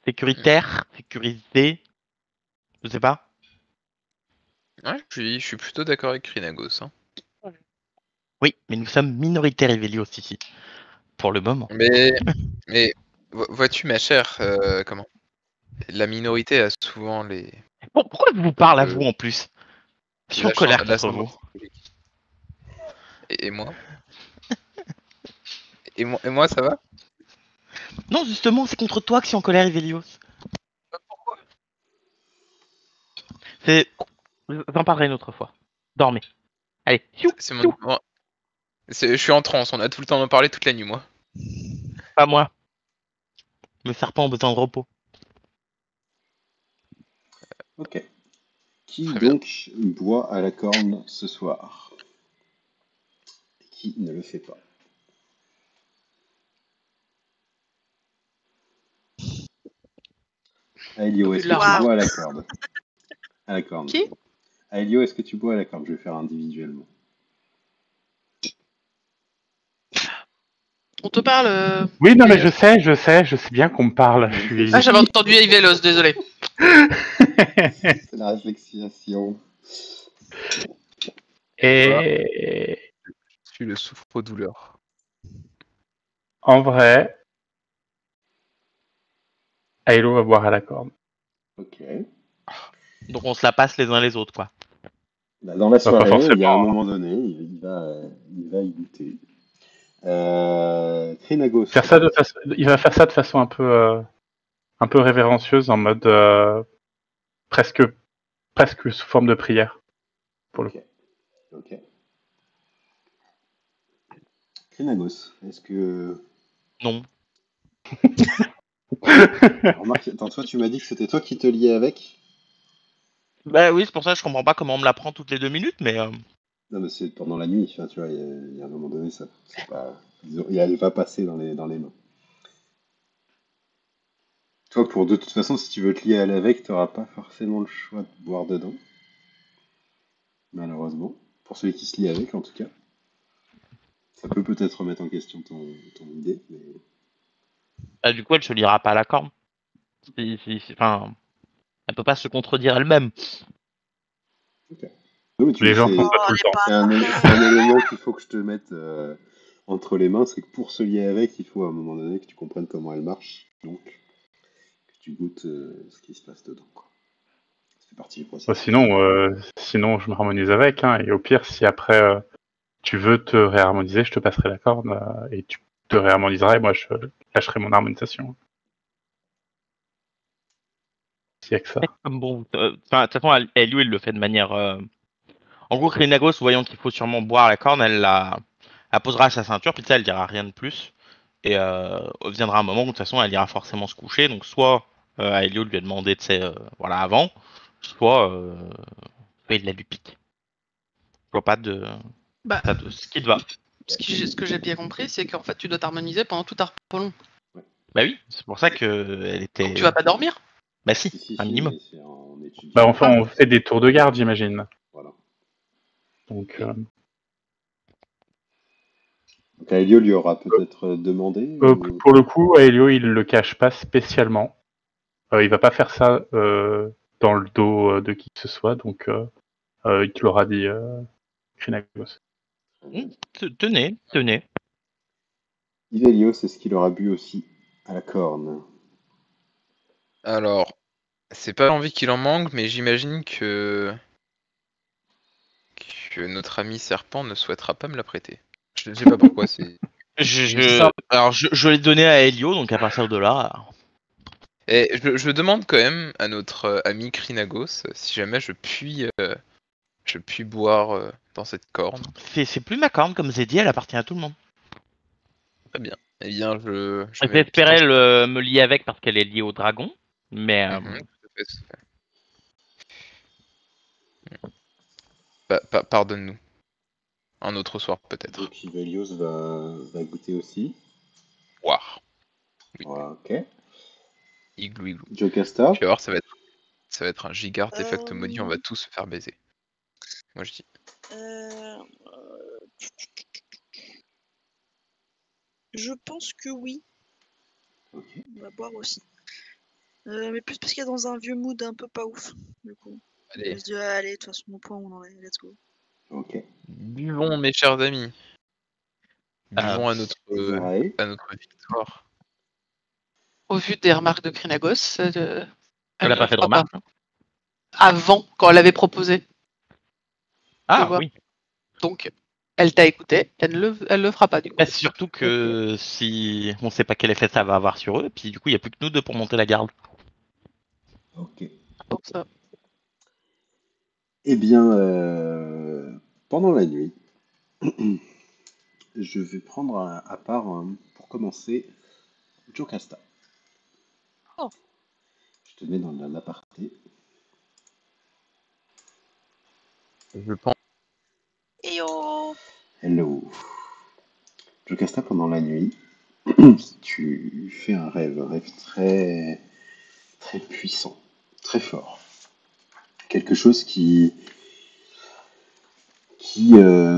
Speaker 3: sécuritaire, sécurisé, je sais pas.
Speaker 5: Ouais, je suis plutôt d'accord avec Krynagos. Hein.
Speaker 3: Oui, mais nous sommes minoritaires Evelios ici, pour le moment.
Speaker 5: Mais vois-tu, ma chère, comment? La minorité a souvent
Speaker 3: Bon, pourquoi je vous parle à
Speaker 5: le-
Speaker 3: vous en plus? Je suis en colère contre vous.
Speaker 5: l'ascendance psychologique. Et moi? Et moi, ça va?
Speaker 3: Non, justement, c'est contre toi que je suis en colère, Evelios.
Speaker 5: Pourquoi?
Speaker 3: C'est... J'en parlerai une autre fois. Dormez. Allez, fiou,
Speaker 5: C'est mon...
Speaker 3: fiou.
Speaker 5: bon, je suis en transe, on a tout le temps d'en parler toute la nuit, moi.
Speaker 3: Pas moi. Le serpent a besoin de repos.
Speaker 1: Ok. Qui
Speaker 5: Très bien.
Speaker 1: donc boit à la corne ce soir? Et qui ne le fait pas? Aelio, est-ce que tu
Speaker 2: Largement.
Speaker 1: bois à la corde? À la corne.
Speaker 2: Qui?
Speaker 1: Aelio, est-ce que tu bois à la corne? Je vais faire individuellement.
Speaker 2: On te parle.
Speaker 6: Oui, non, mais je sais bien qu'on me parle. Je suis...
Speaker 2: Ah, j'avais entendu Evelos, désolé.
Speaker 1: C'est la réflexion.
Speaker 6: Et
Speaker 5: Je suis le souffre-douleur.
Speaker 6: en vrai, Ailo va boire à la corde.
Speaker 1: Ok.
Speaker 3: Donc on se la passe les uns les autres, quoi.
Speaker 1: Bah, dans la
Speaker 6: Pas
Speaker 1: soirée,
Speaker 6: forcément.
Speaker 1: il y a un moment donné, il va y goûter. Krynagos.
Speaker 6: Il va faire ça de façon un peu révérencieuse, en mode presque sous forme de prière. Pour le coup.
Speaker 1: Ok. Krynagos, est-ce que...
Speaker 3: Non.
Speaker 1: Remarque, attends, toi tu m'as dit que c'était toi qui te liais avec?
Speaker 3: Bah oui, c'est pour ça que je comprends pas comment on me la prend toutes les 2 minutes, mais...
Speaker 1: Non mais c'est pendant la nuit, enfin, tu vois, il y a un moment donné, ça, c'est pas... Elle va passer dans les mains. Toi, de toute façon, si tu veux te lier à l'avec, t'auras pas forcément le choix de boire dedans. Malheureusement. Pour celui qui se lie avec, en tout cas. Ça peut peut-être remettre en question ton idée, mais...
Speaker 3: Bah, du coup, elle se liera pas à la corne. Enfin, elle peut pas se contredire elle-même.
Speaker 1: Ok. Non, mais
Speaker 6: Les gens
Speaker 1: c'est
Speaker 6: font ça tout le temps.
Speaker 1: c'est un élément qu'il faut que je te mette entre les mains, c'est que pour se lier avec, il faut à un moment donné que tu comprennes comment elle marche, donc que tu goûtes ce qui se passe dedans, quoi. Ça fait partie du processus.
Speaker 6: Sinon, je m'harmonise avec. Hein, et au pire, si après tu veux te réharmoniser, je te passerai la corde et tu te réharmoniseras et moi je lâcherai mon harmonisation. S'il y a que ça.
Speaker 3: Bon, enfin, de toute façon, Elio, il le fait de manière... En gros, Krynagos, voyant qu'il faut sûrement boire la corne, elle posera à sa ceinture, puis ça, elle dira rien de plus. Et viendra un moment où de toute façon elle ira forcément se coucher. Donc soit Aelio lui a demandé voilà, avant, soit il la lui pique. Je vois pas de
Speaker 2: Bah,
Speaker 3: ce qui te va.
Speaker 2: ce que j'ai bien compris, c'est qu'en fait, tu dois t'harmoniser pendant tout un repos long.
Speaker 3: Bah oui, c'est pour ça que elle
Speaker 2: Donc
Speaker 3: était.
Speaker 2: tu vas pas dormir.
Speaker 3: Bah si,
Speaker 1: Si,
Speaker 3: un minimum.
Speaker 1: mais c'est en
Speaker 6: Bah,
Speaker 1: étudiant.
Speaker 6: enfin, on fait des tours de garde, j'imagine.
Speaker 1: Voilà.
Speaker 6: Donc,
Speaker 1: Donc Aelio lui aura peut-être demandé ou...
Speaker 6: pour le coup, Aelio, il le cache pas spécialement. Il va pas faire ça dans le dos de qui que ce soit, donc il te l'aura dit, Krinagos.
Speaker 3: Tenez.
Speaker 1: Ivelio, c'est ce qu'il aura bu aussi à la corne.
Speaker 5: Alors, c'est pas l'envie qu'il en manque, mais j'imagine que notre ami serpent ne souhaitera pas me la prêter. Je sais pas pourquoi, c'est...
Speaker 3: Alors je l'ai donné à Helio, donc à partir de là.
Speaker 5: Et je demande quand même à notre ami Krinagos si jamais je puis boire dans cette corne.
Speaker 3: C'est plus ma corne, comme j'ai dit, elle appartient à tout le monde.
Speaker 5: Très bien. Eh bien, je mets une petite
Speaker 3: J'espérais me lier avec parce qu'elle est liée au dragon, mais
Speaker 5: tout à fait, tout à fait. Pardonne-nous. Un autre soir, peut-être.
Speaker 1: Donc Ivelios va goûter aussi.
Speaker 5: Boire. Oui.
Speaker 1: Voilà, ok.
Speaker 5: Igloo, igloo.
Speaker 1: Jocasta.
Speaker 5: Tu vas voir, ça va être un giga artefact maudit, on va tous se faire baiser. Moi, je dis.
Speaker 4: Je pense que oui.
Speaker 1: Ok.
Speaker 4: On va boire aussi. Mais plus parce qu'il y a dans un vieux mood un peu pas ouf, du coup.
Speaker 5: Allez,
Speaker 4: On se dit, allez, de toute façon, mon point, on en est, let's go.
Speaker 1: Ok.
Speaker 5: buvons, mes chers amis. Buvons à notre
Speaker 1: Zarae.
Speaker 5: victoire.
Speaker 2: Au vu des remarques de Krinagos,
Speaker 3: elle a pas fait de
Speaker 2: fera
Speaker 3: remarque.
Speaker 2: avant, quand elle avait proposé.
Speaker 3: Ah
Speaker 2: vois.
Speaker 3: oui.
Speaker 2: Donc, elle t'a écouté, elle le fera pas du coup.
Speaker 3: Bah, c'est surtout que si on sait pas quel effet ça va avoir sur eux, puis du coup il y a plus que nous deux pour monter la garde.
Speaker 1: Ok.
Speaker 2: Pour ça.
Speaker 1: Eh bien, pendant la nuit, je vais prendre à part, pour commencer, Jocasta.
Speaker 4: Oh.
Speaker 1: Je te mets dans l'aparté.
Speaker 5: Je pense.
Speaker 4: Et oh.
Speaker 1: Hello. Jocasta, pendant la nuit, tu fais un rêve très, très puissant, très fort. Quelque chose qui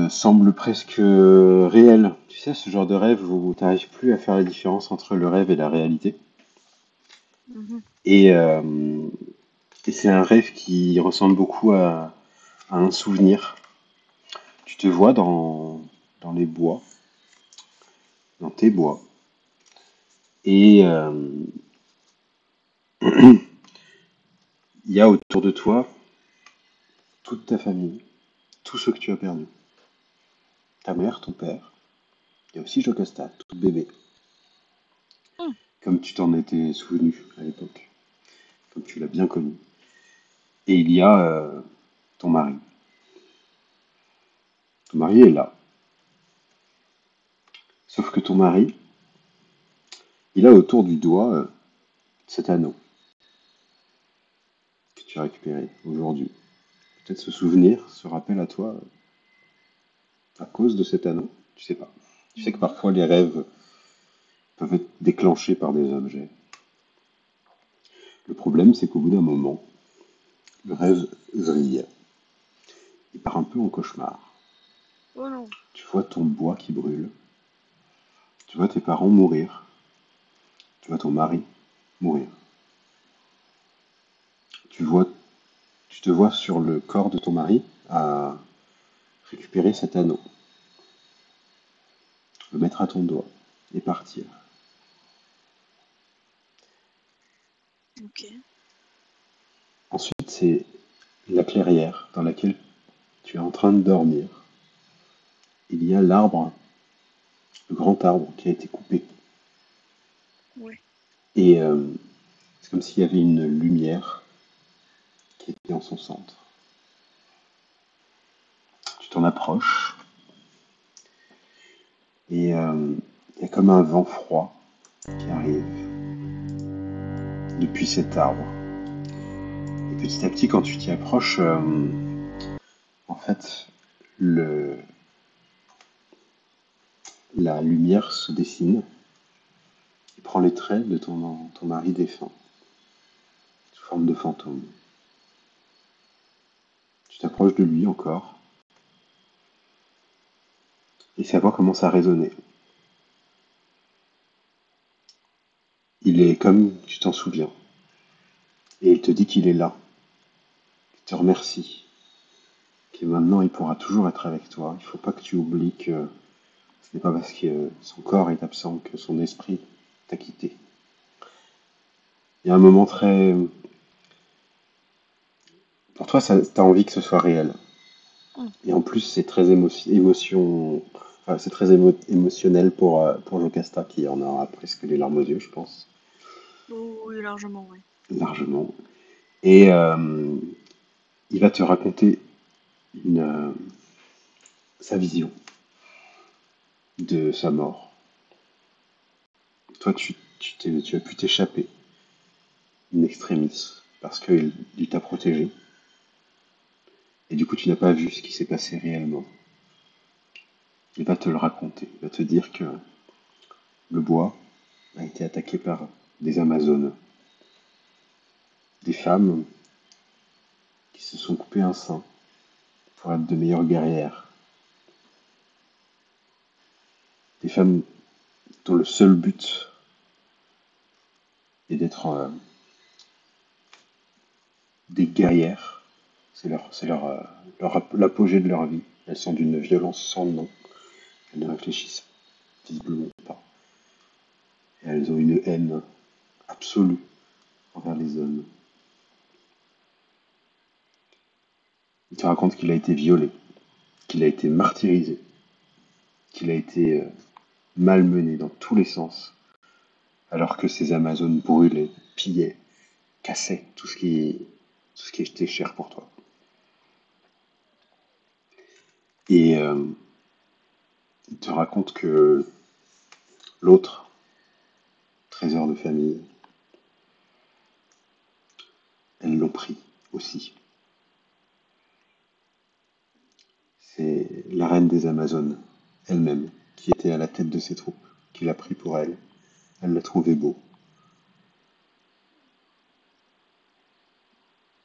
Speaker 1: semble presque réel. Tu sais, ce genre de rêve où tu n'arrives plus à faire la différence entre le rêve et la réalité.
Speaker 4: Mhm.
Speaker 1: Et c'est un rêve qui ressemble beaucoup à un souvenir. Tu te vois dans les bois, dans tes bois. Et il y a autour de toi toute ta famille, tous ceux que tu as perdus. Ta mère, ton père, il y a aussi Jocasta, tout bébé.
Speaker 4: Mm.
Speaker 1: Comme tu t'en étais souvenu à l'époque, comme tu l'as bien connu. Et il y a ton mari. Ton mari est là. Sauf que ton mari, il a autour du doigt cet anneau que tu as récupéré aujourd'hui. Peut-être ce souvenir se rappelle à toi à cause de cet anneau. Tu sais pas. Tu sais que parfois les rêves peuvent être déclenchés par des objets. Le problème, c'est qu'au bout d'un moment, le rêve vrille. Il part un peu en cauchemar.
Speaker 4: Oh non.
Speaker 1: Tu vois ton bois qui brûle. Tu vois tes parents mourir. Tu vois ton mari mourir. Tu te vois sur le corps de ton mari à récupérer cet anneau, le mettre à ton doigt et partir.
Speaker 4: Ok.
Speaker 1: Ensuite, c'est la clairière dans laquelle tu es en train de dormir. Il y a l'arbre, le grand arbre qui a été coupé.
Speaker 4: Ouais.
Speaker 1: Et c'est comme s'il y avait une lumière qui était en son centre. Tu t'en approches et y a comme un vent froid qui arrive depuis cet arbre. Et petit à petit, quand tu t'y approches, en fait, la lumière se dessine et prend les traits de ton mari défunt, sous forme de fantôme. Tu t'approches de lui encore, et sa voix commence à résonner. Il est comme tu t'en souviens, et il te dit qu'il est là, qu'il te remercie, que maintenant il pourra toujours être avec toi. Il ne faut pas que tu oublies que ce n'est pas parce que son corps est absent que son esprit t'a quitté. Il y a un moment très... Pour toi, t'as envie que ce soit réel. Et en plus, c'est très c'est très émotionnel pour Jocasta, qui en aura presque les larmes aux yeux, je pense.
Speaker 4: Oh, oui, largement, oui.
Speaker 1: Largement. Et il va te raconter sa vision de sa mort. Toi, tu as pu t'échapper in extremis, parce qu'il t'a protégé. Et du coup, tu n'as pas vu ce qui s'est passé réellement. Il va te le raconter. Il va te dire que le bois a été attaqué par des Amazones. Des femmes qui se sont coupées un sein pour être de meilleures guerrières. Des femmes dont le seul but est d'être des guerrières. C'est l'apogée de leur vie. Elles sont d'une violence sans nom. Elles ne réfléchissent visiblement pas. Et elles ont une haine absolue envers les hommes. Il te raconte qu'il a été violé, qu'il a été martyrisé, qu'il a été malmené dans tous les sens, alors que ces Amazones brûlaient, pillaient, cassaient tout ce qui était cher pour toi. Et il te raconte que l'autre, trésor de famille, elles l'ont pris aussi. C'est la reine des Amazones, elle-même, qui était à la tête de ses troupes, qui l'a pris pour elle. Elle l'a trouvé beau.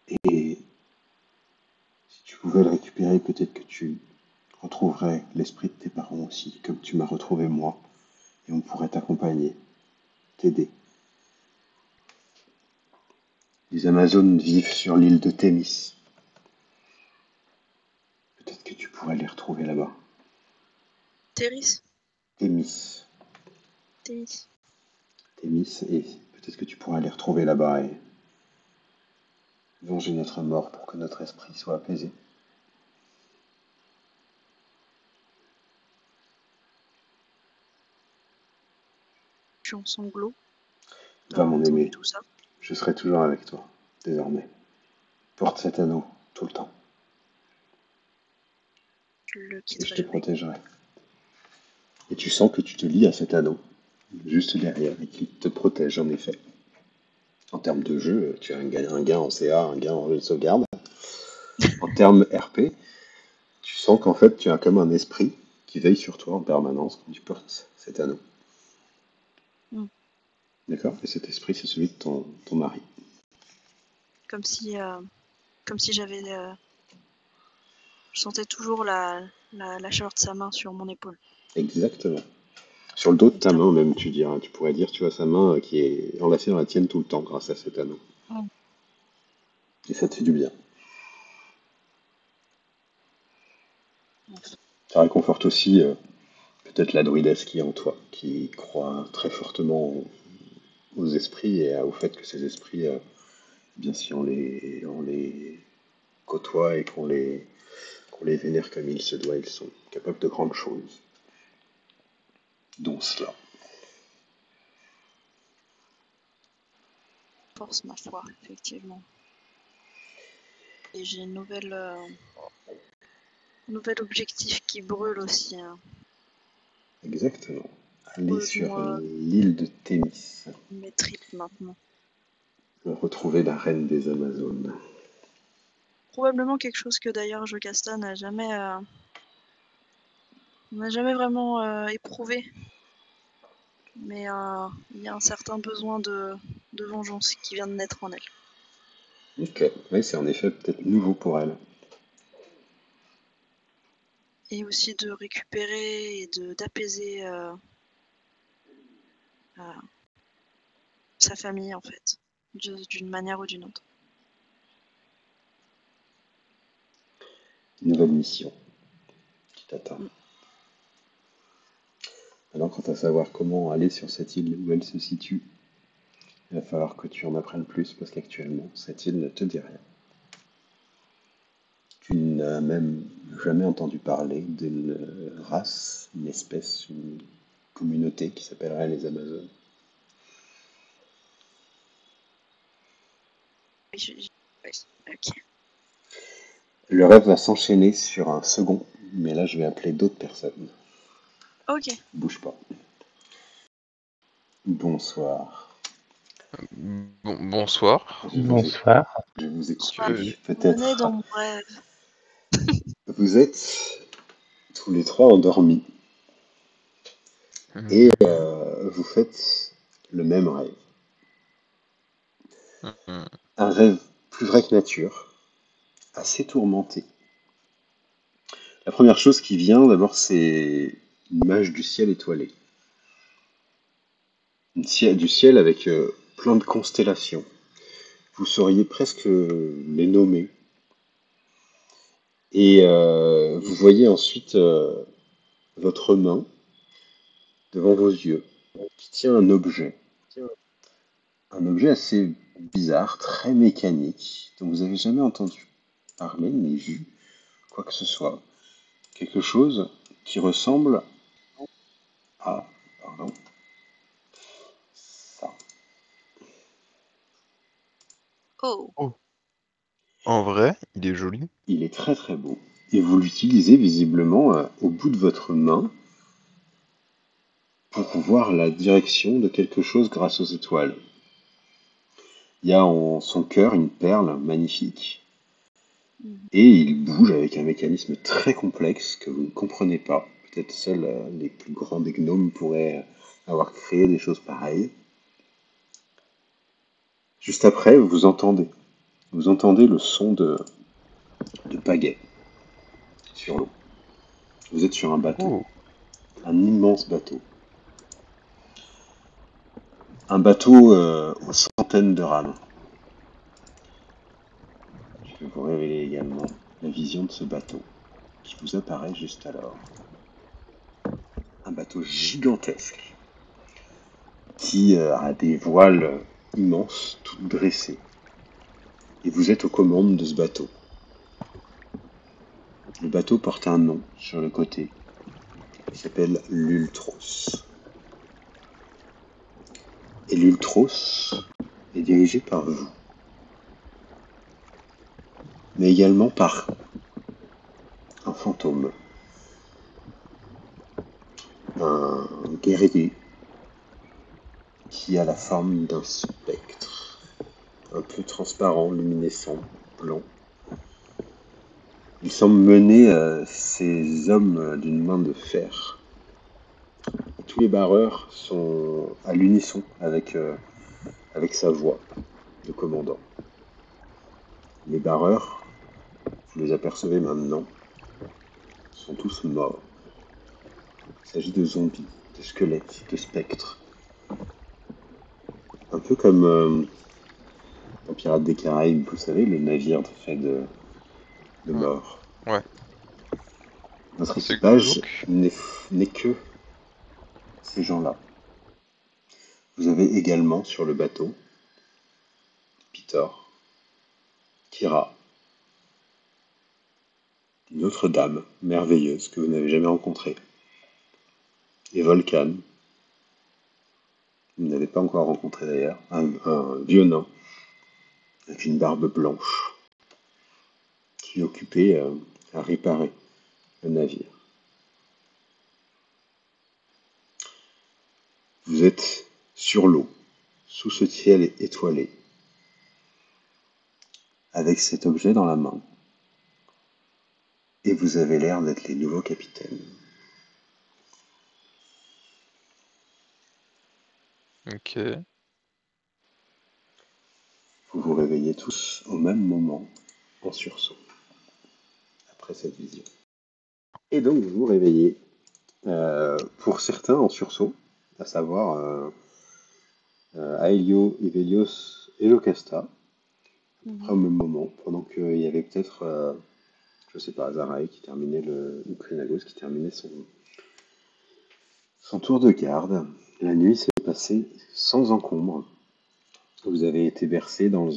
Speaker 1: Et si tu pouvais le récupérer, peut-être que tu retrouverais l'esprit de tes parents aussi, comme tu m'as retrouvé moi, et on pourrait t'accompagner, t'aider. Les Amazones vivent sur l'île de Thémis. Peut-être que tu pourrais les retrouver là-bas.
Speaker 4: Théris.
Speaker 1: Thémis.
Speaker 4: Thémis.
Speaker 1: Thémis, et peut-être que tu pourras les retrouver là-bas et venger notre mort pour que notre esprit soit apaisé.
Speaker 4: Je suis en sanglots.
Speaker 1: Va, mon aimé,
Speaker 4: Tout ça.
Speaker 1: je serai toujours avec toi, désormais. Porte cet anneau, tout le temps. Et je te protégerai. Et tu sens que tu te lies à cet anneau, juste derrière, et qu'il te protège, en effet. En termes de jeu, tu as un gain en CA, un gain en jeu de sauvegarde. En termes RP, tu sens qu'en fait, tu as comme un esprit qui veille sur toi en permanence quand tu portes cet anneau.
Speaker 4: Mm.
Speaker 1: D'accord? Et cet esprit, c'est celui de ton mari.
Speaker 4: Comme si j'avais... Je sentais toujours la chaleur de sa main sur mon épaule.
Speaker 1: Exactement. Sur le dos de ta main même, tu pourrais dire, tu as sa main qui est enlacée dans la tienne tout le temps grâce à cet anneau.
Speaker 4: Mm.
Speaker 1: Et ça te fait du bien.
Speaker 4: Mm.
Speaker 1: Ça réconforte aussi peut-être la druidesse qui est en toi, qui croit très fortement aux esprits et au fait que ces esprits, bien si on les côtoie et qu'on les vénère comme il se doit, ils sont capables de grandes choses. Dont cela.
Speaker 4: Force ma foi, effectivement. Et j'ai une nouvel objectif qui brûle aussi. Hein.
Speaker 1: Exactement. aller sur
Speaker 4: moi
Speaker 1: l'île de Thémis,
Speaker 4: mes tripes maintenant.
Speaker 1: retrouver la reine des Amazones.
Speaker 4: Probablement quelque chose que d'ailleurs Jocasta n'a jamais vraiment éprouvé. Mais il y a un certain besoin de vengeance qui vient de naître en elle.
Speaker 1: Ok, oui, c'est en effet peut-être nouveau pour elle.
Speaker 4: Et aussi de récupérer et d'apaiser sa famille, en fait, d'une manière ou d'une autre.
Speaker 1: Nouvelle mission qui t'attend.
Speaker 4: Mm.
Speaker 1: Alors, quant à savoir comment aller sur cette île où elle se situe, il va falloir que tu en apprennes plus parce qu'actuellement, cette île ne te dit rien. Tu n'as même jamais entendu parler d'une race, une espèce, une communauté qui s'appellerait les Amazones.
Speaker 4: Oui, ok.
Speaker 1: Le rêve va s'enchaîner sur un second, mais là je vais appeler d'autres personnes.
Speaker 4: Ok.
Speaker 1: Bouge pas. Bonsoir.
Speaker 5: Bonsoir.
Speaker 6: Bonsoir.
Speaker 1: Je vous ai coupé.
Speaker 5: Venez
Speaker 1: Peut-être.
Speaker 4: dans mon rêve.
Speaker 1: Vous êtes tous les trois endormis
Speaker 5: Mhm.
Speaker 1: et vous faites le même rêve.
Speaker 5: Mhm.
Speaker 1: Un rêve plus vrai que nature, assez tourmenté. La première chose qui vient d'abord, c'est une image du ciel étoilé. Du ciel avec plein de constellations. Vous sauriez presque les nommer. Et vous voyez ensuite votre main devant vos yeux qui tient un objet. Un objet assez bizarre, très mécanique, dont vous n'avez jamais entendu parler ni vu quoi que ce soit. Quelque chose qui ressemble à, pardon, ça.
Speaker 4: Oh.
Speaker 5: Oh. En vrai, il est joli.
Speaker 1: Il est très très beau. Et vous l'utilisez visiblement au bout de votre main pour voir la direction de quelque chose grâce aux étoiles. Il y a en son cœur une perle magnifique. Et il bouge avec un mécanisme très complexe que vous ne comprenez pas. Peut-être seuls les plus grands des gnomes pourraient avoir créé des choses pareilles. Juste après, vous entendez le son de pagaie sur l'eau. Vous êtes sur un bateau,
Speaker 5: Oh.
Speaker 1: un immense bateau. Un bateau aux centaines de rames. Je vais vous révéler également la vision de ce bateau qui vous apparaît juste alors. Un bateau gigantesque qui a des voiles immenses, toutes dressées. Et vous êtes aux commandes de ce bateau. Le bateau porte un nom sur le côté. Il s'appelle l'Ultros. Et l'Ultros est dirigé par vous. Mais également par un fantôme. Un guerrier qui a la forme d'un spectre. Un peu transparent, luminescent, blanc. Il semble mener ces hommes d'une main de fer. Et tous les barreurs sont à l'unisson avec sa voix de commandant. Les barreurs, vous les apercevez maintenant, sont tous morts. Il s'agit de zombies, de squelettes, de spectres. Un peu comme dans Pirates des Caraïbes, vous savez, le navire fait de morts.
Speaker 5: Ouais.
Speaker 1: Notre
Speaker 5: C'est
Speaker 1: équipage
Speaker 5: glauque.
Speaker 1: n'est que ces gens-là. Vous avez également sur le bateau Pitor, Kira, une autre dame merveilleuse que vous n'avez jamais rencontrée, et Volcan, vous n'avez pas encore rencontré d'ailleurs, un vieux nain avec une barbe blanche qui est occupé à réparer le navire. Vous êtes sur l'eau, sous ce ciel étoilé, avec cet objet dans la main. Et vous avez l'air d'être les nouveaux capitaines.
Speaker 5: Ok.
Speaker 1: Vous vous réveillez tous au même moment, en sursaut, après cette vision. Et donc vous vous réveillez, pour certains en sursaut, à savoir Aelio, Ivelios et Jocasta, à peu près au même moment, pendant qu'il y avait peut-être, je sais pas, Zarae qui terminait ou Krynagos qui terminait son tour de garde. La nuit s'est passée sans encombre. Vous avez été bercé dans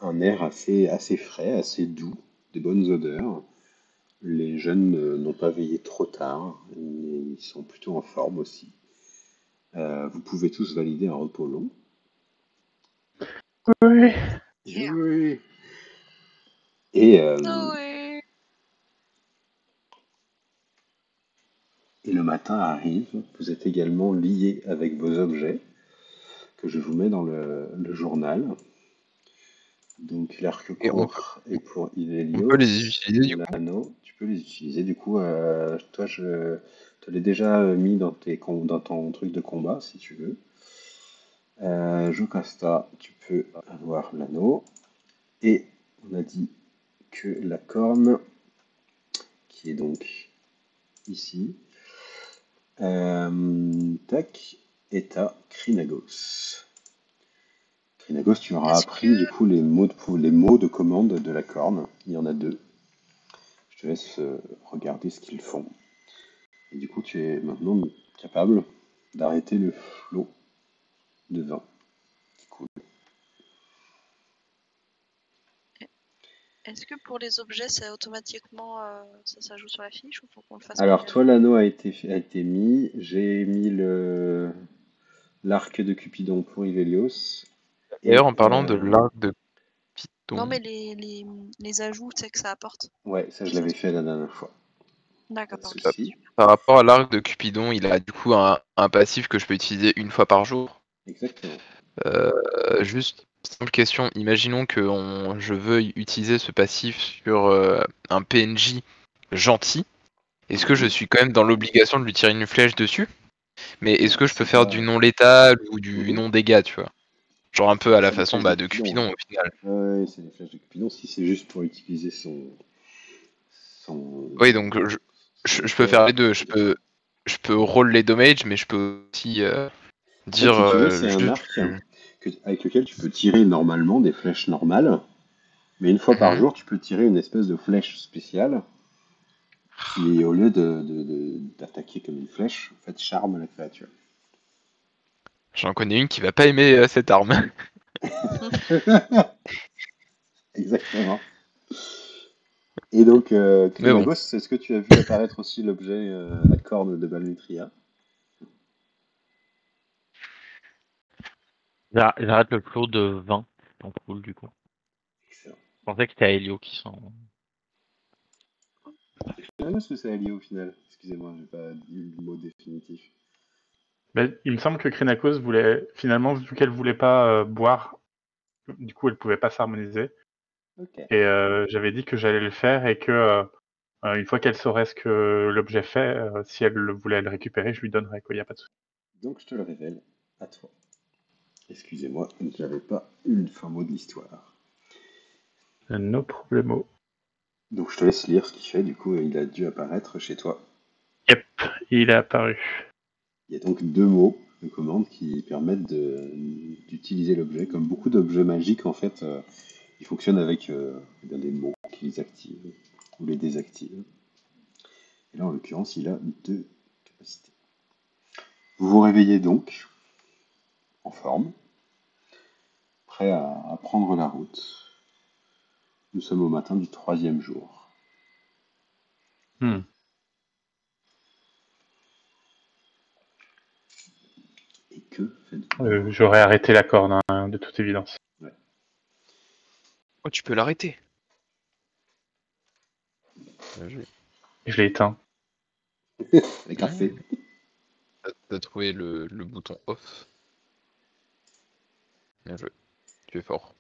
Speaker 1: un air assez frais, assez doux, des bonnes odeurs. Les jeunes n'ont pas veillé trop tard, ils sont plutôt en forme aussi. Vous pouvez tous valider un repos long.
Speaker 6: Oui.
Speaker 1: Oui. Et,
Speaker 4: Oui.
Speaker 1: et le matin arrive, vous êtes également liés avec vos objets, que je vous mets dans le journal. Donc l'arc
Speaker 5: Et
Speaker 1: court est pour
Speaker 5: on
Speaker 1: Ivelios,
Speaker 5: peut les utiliser du coup.
Speaker 1: l'anneau, tu peux les utiliser. Du coup, toi, je te l'ai déjà mis dans ton truc de combat, si tu veux. Jocasta, tu peux avoir l'anneau. Et on a dit que la corne, qui est donc ici, tac, est à Krynagos. Krynagos, tu auras
Speaker 4: Est-ce
Speaker 1: appris du
Speaker 4: que
Speaker 1: coup les mots de commande de la corne. Il y en a 2. Je te laisse regarder ce qu'ils font. Et du coup, tu es maintenant capable d'arrêter le flot de vin qui coule.
Speaker 4: est-ce que pour les objets, c'est automatiquement ça s'ajoute sur la fiche ou faut qu'on le fasse
Speaker 1: Alors, toi,
Speaker 4: manuellement?
Speaker 1: l'anneau a été mis. J'ai mis l'arc de Cupidon pour Ivelios.
Speaker 5: D'ailleurs,
Speaker 1: Et
Speaker 5: en parlant de l'arc de
Speaker 4: Non,
Speaker 5: Python,
Speaker 4: mais les ajouts, c'est que ça apporte.
Speaker 1: ouais, ça je
Speaker 4: Ça
Speaker 1: l'avais
Speaker 4: se
Speaker 1: fait la dernière fois. Pas
Speaker 4: D'accord,
Speaker 1: de
Speaker 4: ok.
Speaker 1: souci.
Speaker 5: par rapport à l'arc de Cupidon, il a du coup un passif que je peux utiliser une fois par jour.
Speaker 1: Exactement.
Speaker 5: Juste simple question, imaginons que je veuille utiliser ce passif sur un PNJ gentil. Est-ce que je
Speaker 1: Mhm.
Speaker 5: suis quand même dans l'obligation de lui tirer une flèche dessus? Mais est-ce que je peux
Speaker 1: C'est
Speaker 5: faire
Speaker 1: pas.
Speaker 5: du non létal ou du
Speaker 1: Mhm.
Speaker 5: non dégât, tu vois? Genre un peu à la
Speaker 1: C'est des
Speaker 5: façon
Speaker 1: flèches de
Speaker 5: de
Speaker 1: Cupidon.
Speaker 5: Cupidon au final.
Speaker 1: Ouais, c'est des flèches de Cupidon. Si c'est juste pour utiliser son,
Speaker 5: Oui, donc
Speaker 1: son
Speaker 5: je peux faire
Speaker 1: effet.
Speaker 5: les deux. Je peux roll les damage, mais je peux aussi
Speaker 1: En fait,
Speaker 5: dire
Speaker 1: si tu veux, c'est un
Speaker 5: juste
Speaker 1: arc avec lequel tu peux tirer normalement des flèches normales. Mais une fois par
Speaker 5: Mhm.
Speaker 1: jour, tu peux tirer une espèce de flèche spéciale qui, au lieu d'attaquer comme une flèche, en fait, charme la créature.
Speaker 5: J'en connais une qui va pas aimer cette arme.
Speaker 1: Exactement. Et donc,
Speaker 5: Mais bon,
Speaker 1: Krynagos, est-ce que tu as vu apparaître aussi l'objet, la corne de Balnutria?
Speaker 3: J'arrête le flot de 20 en cool du coup.
Speaker 1: Excellent.
Speaker 3: Je pensais que c'était Helio qui s'en.
Speaker 1: Krynagos ou c'est allié au final? Excusez-moi, j'ai pas dit le mot définitif.
Speaker 6: Ben, il me semble que Krynakos voulait, finalement, vu qu'elle voulait pas boire, du coup, elle pouvait pas s'harmoniser.
Speaker 1: Ok.
Speaker 6: Et j'avais dit que j'allais le faire et que une fois qu'elle saurait ce que l'objet fait, si elle voulait le récupérer, je lui donnerais, quoi. Il n'y a pas de souci.
Speaker 1: Donc, je te le révèle à toi. Excusez-moi, je n'avais pas eu le fin mot de l'histoire.
Speaker 6: No problemo.
Speaker 1: Donc, je te laisse lire ce qu'il fait. Du coup, il a dû apparaître chez toi.
Speaker 6: Yep, il est apparu.
Speaker 1: Il y a donc 2 mots de commande qui permettent d'utiliser l'objet. Comme beaucoup d'objets magiques, en fait, ils fonctionnent avec des mots qui les activent ou les désactivent. Et là, en l'occurrence, il a 2 capacités. Vous vous réveillez donc en forme, prêt à prendre la route. Nous sommes au matin du 3e jour.
Speaker 6: Hmm.
Speaker 1: Et que faites-vous?
Speaker 6: J'aurais arrêté la corne, hein, de toute évidence.
Speaker 1: Ouais.
Speaker 5: oh, tu peux l'arrêter.
Speaker 6: Je l'ai éteint.
Speaker 1: Avec un fait.
Speaker 5: T'as trouvé le bouton off. Bien joué. Tu es fort.